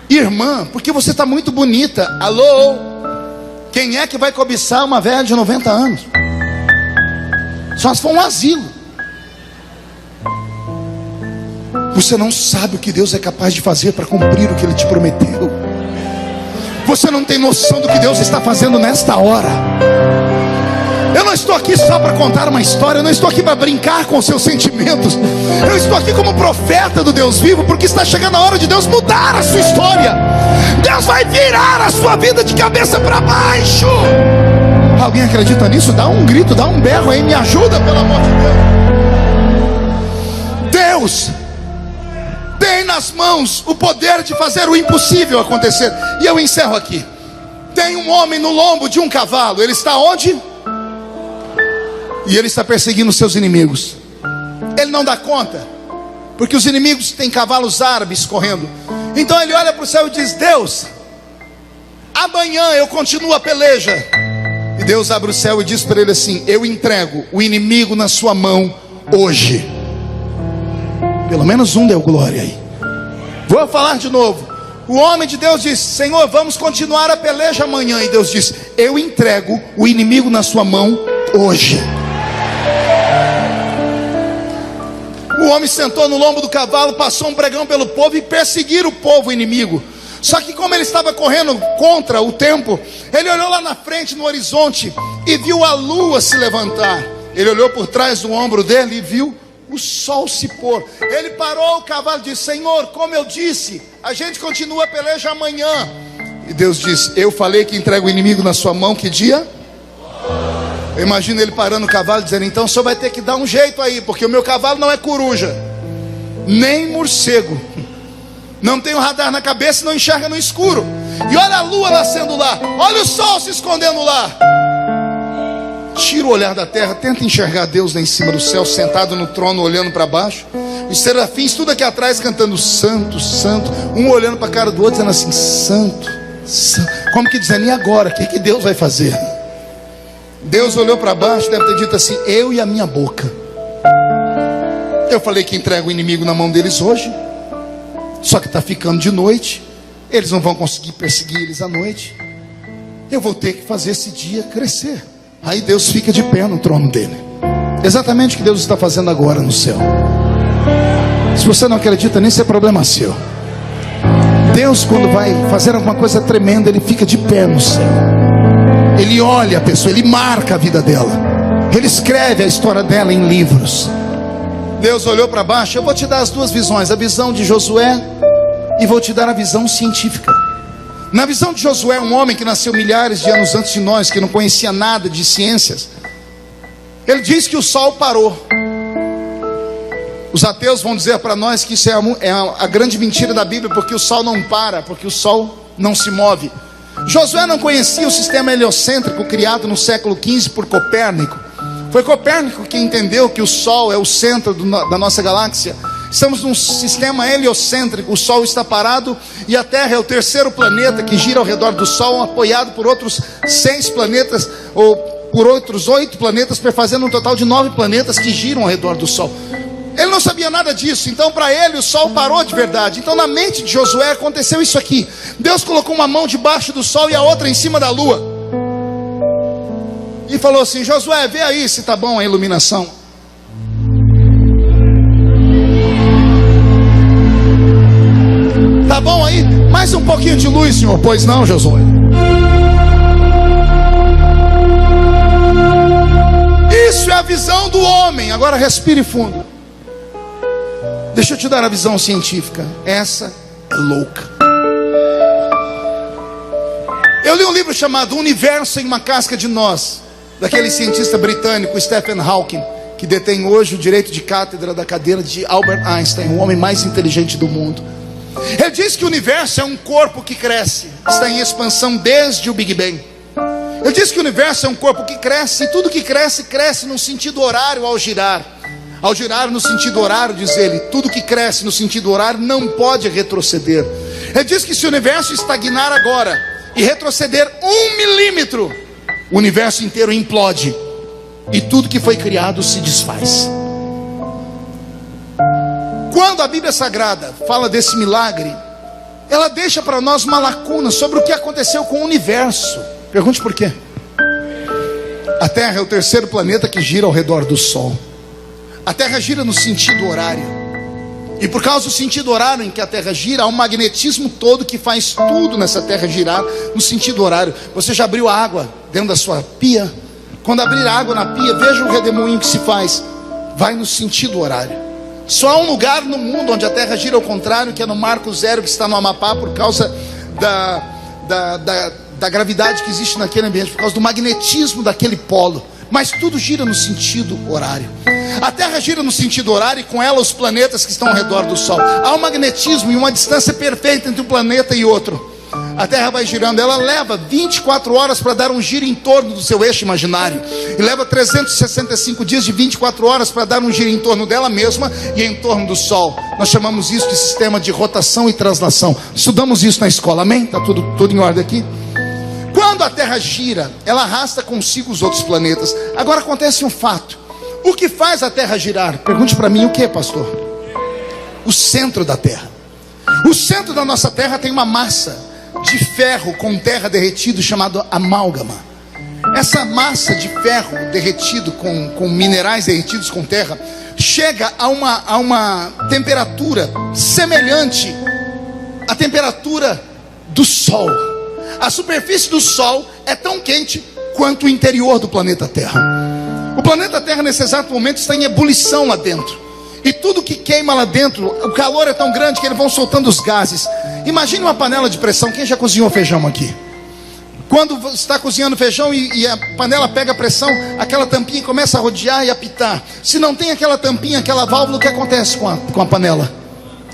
irmã, porque você está muito bonita. Alô? Quem é que vai cobiçar uma velha de 90 anos? Só se for um asilo. Você não sabe o que Deus é capaz de fazer para cumprir o que Ele te prometeu. Você não tem noção do que Deus está fazendo nesta hora. Eu não estou aqui só para contar uma história. Eu não estou aqui para brincar com os seus sentimentos. Eu estou aqui como profeta do Deus vivo, porque está chegando a hora de Deus mudar a sua história. Deus vai virar a sua vida de cabeça para baixo. Alguém acredita nisso? Dá um grito, dá um berro aí, me ajuda, pelo amor de Deus. Deus tem nas mãos o poder de fazer o impossível acontecer. E eu encerro aqui. Tem um homem no lombo de um cavalo. Ele está onde? E ele está perseguindo os seus inimigos. Ele não dá conta, porque os inimigos têm cavalos árabes correndo. Então ele olha para o céu e diz: Deus, amanhã eu continuo a peleja. E Deus abre o céu e diz para ele assim: eu entrego o inimigo na sua mão hoje. Pelo menos um deu glória aí. Vou falar de novo. O homem de Deus disse: Senhor, vamos continuar a peleja amanhã. E Deus disse: eu entrego o inimigo na sua mão hoje. O homem sentou no lombo do cavalo, passou um pregão pelo povo e perseguir o povo inimigo. Só que como ele estava correndo contra o tempo, ele olhou lá na frente no horizonte e viu a lua se levantar. Ele olhou por trás do ombro dele e viu o sol se pôr. Ele parou o cavalo e disse: Senhor, como eu disse, a gente continua a peleja amanhã. E Deus disse: eu falei que entrego o inimigo na sua mão, que dia? Eu imagino ele parando o cavalo dizendo: então o senhor vai ter que dar um jeito aí, porque o meu cavalo não é coruja, nem morcego, não tem o radar na cabeça e não enxerga no escuro. E olha a lua nascendo lá, olha o sol se escondendo lá. Tira o olhar da terra, tenta enxergar Deus lá em cima do céu, sentado no trono, olhando para baixo. Os serafins tudo aqui atrás cantando santo, santo, um olhando para a cara do outro dizendo assim: santo, santo. Como que dizendo: e agora? O que Deus vai fazer? Deus olhou para baixo, deve ter dito assim: eu e a minha boca. Eu falei que entrego o inimigo na mão deles hoje. Só que está ficando de noite, eles não vão conseguir perseguir eles à noite. Eu vou ter que fazer esse dia crescer. Aí Deus fica de pé no trono dele. Exatamente o que Deus está fazendo agora no céu. Se você não acredita nisso, é problema seu. Deus, quando vai fazer alguma coisa tremenda, Ele fica de pé no céu. Ele olha a pessoa, Ele marca a vida dela, Ele escreve a história dela em livros. Deus olhou para baixo. Eu vou te dar as duas visões, a visão de Josué e vou te dar a visão científica. Na visão de Josué, um homem que nasceu milhares de anos antes de nós, que não conhecia nada de ciências, ele diz que o sol parou. Os ateus vão dizer para nós que isso é a grande mentira da Bíblia, porque o sol não para, porque o sol não se move. Josué não conhecia o sistema heliocêntrico criado no século XV por Copérnico. Foi Copérnico que entendeu que o sol é o centro da nossa galáxia. Estamos num sistema heliocêntrico, o Sol está parado e a Terra é o terceiro planeta que gira ao redor do Sol, apoiado por outros 6 planetas, ou por outros 8 planetas, fazendo um total de 9 planetas que giram ao redor do Sol. Ele não sabia nada disso, então para ele o Sol parou de verdade. Então na mente de Josué aconteceu isso aqui. Deus colocou uma mão debaixo do Sol e a outra em cima da Lua. E falou assim: Josué, vê aí se está bom a iluminação. Tá bom aí? Mais um pouquinho de luz, senhor. Pois não, Josué. Isso é a visão do homem. Agora respire fundo. Deixa eu te dar a visão científica. Essa é louca. Eu li um livro chamado Universo em uma Casca de Nós, daquele cientista britânico Stephen Hawking, que detém hoje o direito de cátedra da cadeira de Albert Einstein, o homem mais inteligente do mundo. Ele diz que o universo é um corpo que cresce, está em expansão desde o Big Bang. Ele diz que o universo é um corpo que cresce, e tudo que cresce, cresce no sentido horário ao girar. Ao girar no sentido horário, diz ele, tudo que cresce no sentido horário não pode retroceder. Ele diz que se o universo estagnar agora e retroceder 1 milímetro, o universo inteiro implode e tudo que foi criado se desfaz. Quando a Bíblia Sagrada fala desse milagre, ela deixa para nós uma lacuna sobre o que aconteceu com o universo. Pergunte por quê? A Terra é o terceiro planeta que gira ao redor do Sol. A Terra gira no sentido horário. E por causa do sentido horário em que a Terra gira, há um magnetismo todo que faz tudo nessa Terra girar no sentido horário. Você já abriu a água dentro da sua pia? Quando abrir a água na pia, veja o redemoinho que se faz. Vai no sentido horário. Só há um lugar no mundo onde a Terra gira ao contrário, que é no Marco Zero, que está no Amapá, por causa da gravidade que existe naquele ambiente, por causa do magnetismo daquele polo. Mas tudo gira no sentido horário. A Terra gira no sentido horário e com ela os planetas que estão ao redor do Sol. Há um magnetismo e uma distância perfeita entre um planeta e outro. A Terra vai girando, ela leva 24 horas para dar um giro em torno do seu eixo imaginário. E leva 365 dias de 24 horas para dar um giro em torno dela mesma e em torno do Sol. Nós chamamos isso de sistema de rotação e translação. Estudamos isso na escola, amém? Está tudo em ordem aqui? Quando a Terra gira, ela arrasta consigo os outros planetas. Agora acontece um fato. O que faz a Terra girar? Pergunte para mim o que, pastor? O centro da Terra. O centro da nossa Terra tem uma massa de ferro com terra derretido chamado amálgama. Essa massa de ferro derretido com minerais derretidos com terra chega a uma temperatura semelhante à temperatura do Sol. A superfície do Sol é tão quente quanto o interior do planeta Terra. O planeta Terra nesse exato momento está em ebulição lá dentro. E tudo que queima lá dentro, o calor é tão grande que eles vão soltando os gases. Imagine uma panela de pressão. Quem já cozinhou feijão aqui? Quando está cozinhando feijão e a panela pega pressão, aquela tampinha começa a rodear e apitar. Se não tem aquela tampinha, aquela válvula, o que acontece com a panela?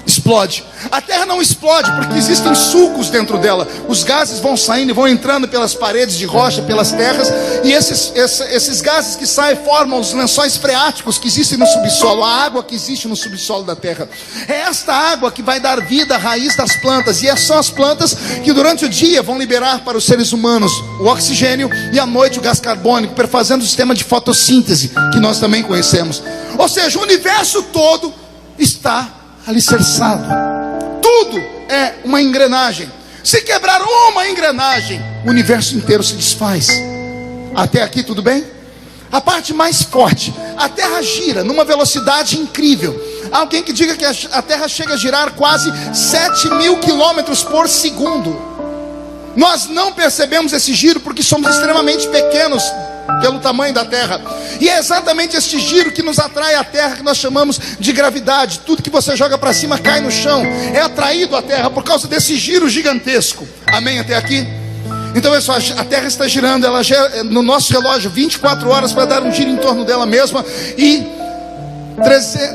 Explode. A Terra não explode porque existem sulcos dentro dela. Os gases vão saindo e vão entrando pelas paredes de rocha, pelas terras. E esses gases que saem formam os lençóis freáticos que existem no subsolo. A água que existe no subsolo da Terra. É esta água que vai dar vida à raiz das plantas. E são as plantas que durante o dia vão liberar para os seres humanos o oxigênio e à noite o gás carbônico, perfazendo o sistema de fotossíntese que nós também conhecemos. Ou seja, o universo todo está alicerçado. Tudo é uma engrenagem. Se quebrar uma engrenagem, o universo inteiro se desfaz. Até aqui tudo bem? A parte mais forte: a Terra gira numa velocidade incrível. Há alguém que diga que a Terra chega a girar quase 7.000 quilômetros por segundo. Nós não percebemos esse giro porque somos extremamente pequenos pelo tamanho da terra. E é exatamente este giro que nos atrai à terra, que nós chamamos de gravidade. Tudo que você joga para cima cai no chão, é atraído à terra por causa desse giro gigantesco. Amém até aqui? Então pessoal, a terra está girando, ela gera, no nosso relógio, 24 horas para dar um giro em torno dela mesma, e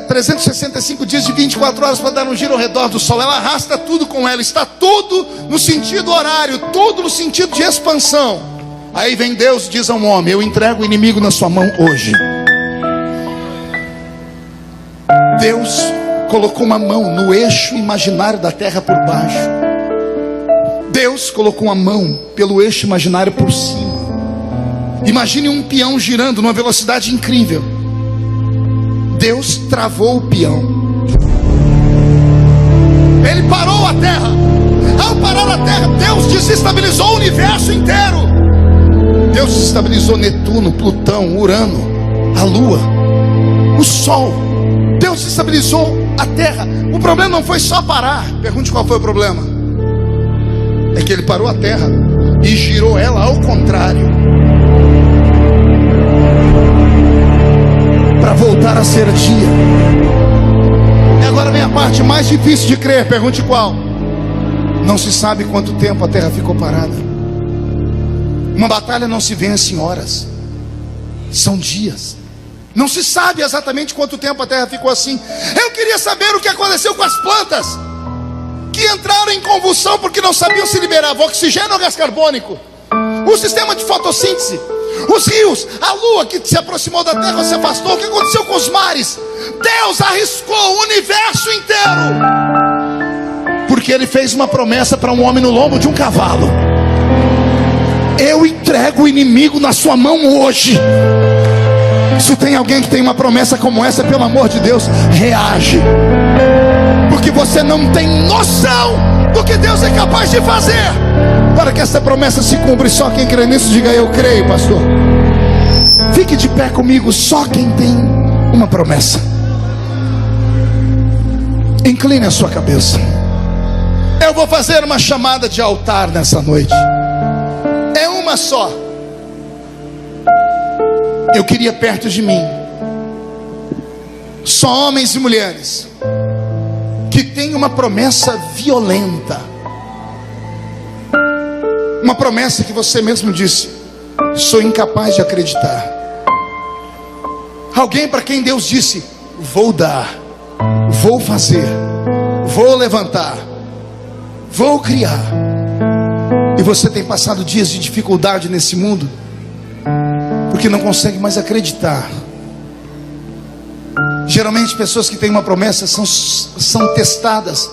365 dias de 24 horas para dar um giro ao redor do sol. Ela arrasta tudo com ela, está tudo no sentido horário, tudo no sentido de expansão. Aí vem Deus e diz a um homem: eu entrego o inimigo na sua mão hoje. Deus colocou uma mão no eixo imaginário da terra por baixo. Deus colocou uma mão pelo eixo imaginário por cima. Imagine um peão girando numa velocidade incrível. Deus travou o peão. Ele parou a terra. Ao parar a terra, Deus desestabilizou o universo inteiro. Deus desestabilizou Netuno, Plutão, Urano, a Lua, o Sol. Deus desestabilizou a terra. O problema não foi só parar. Pergunte qual foi o problema. É que ele parou a terra e girou ela ao contrário, para voltar a ser dia. E agora vem a parte mais difícil de crer. Pergunte qual. Não se sabe quanto tempo a terra ficou parada. Uma batalha não se vence em horas, são dias. Não se sabe exatamente quanto tempo a terra ficou assim. Eu queria saber o que aconteceu com as plantas que entraram em convulsão porque não sabiam se liberar oxigênio ou gás carbônico. O sistema de fotossíntese, os rios, a lua que se aproximou da terra ou se afastou. O que aconteceu com os mares? Deus arriscou o universo inteiro, porque Ele fez uma promessa para um homem no lombo de um cavalo: eu entrego o inimigo na sua mão hoje. Se tem alguém que tem uma promessa como essa, pelo amor de Deus, reage, porque você não tem noção do que Deus é capaz de fazer para que essa promessa se cumpra. E só quem crê nisso, diga: eu creio, pastor. Fique de pé comigo. Só quem tem uma promessa. Incline a sua cabeça. Eu vou fazer uma chamada de altar nessa noite. É uma só. Eu queria perto de mim só homens e mulheres que têm uma promessa violenta, uma promessa que você mesmo disse: sou incapaz de acreditar. Alguém para quem Deus disse: vou dar, vou fazer, vou levantar, vou criar. E você tem passado dias de dificuldade nesse mundo, porque não consegue mais acreditar. Geralmente pessoas que têm uma promessa são testadas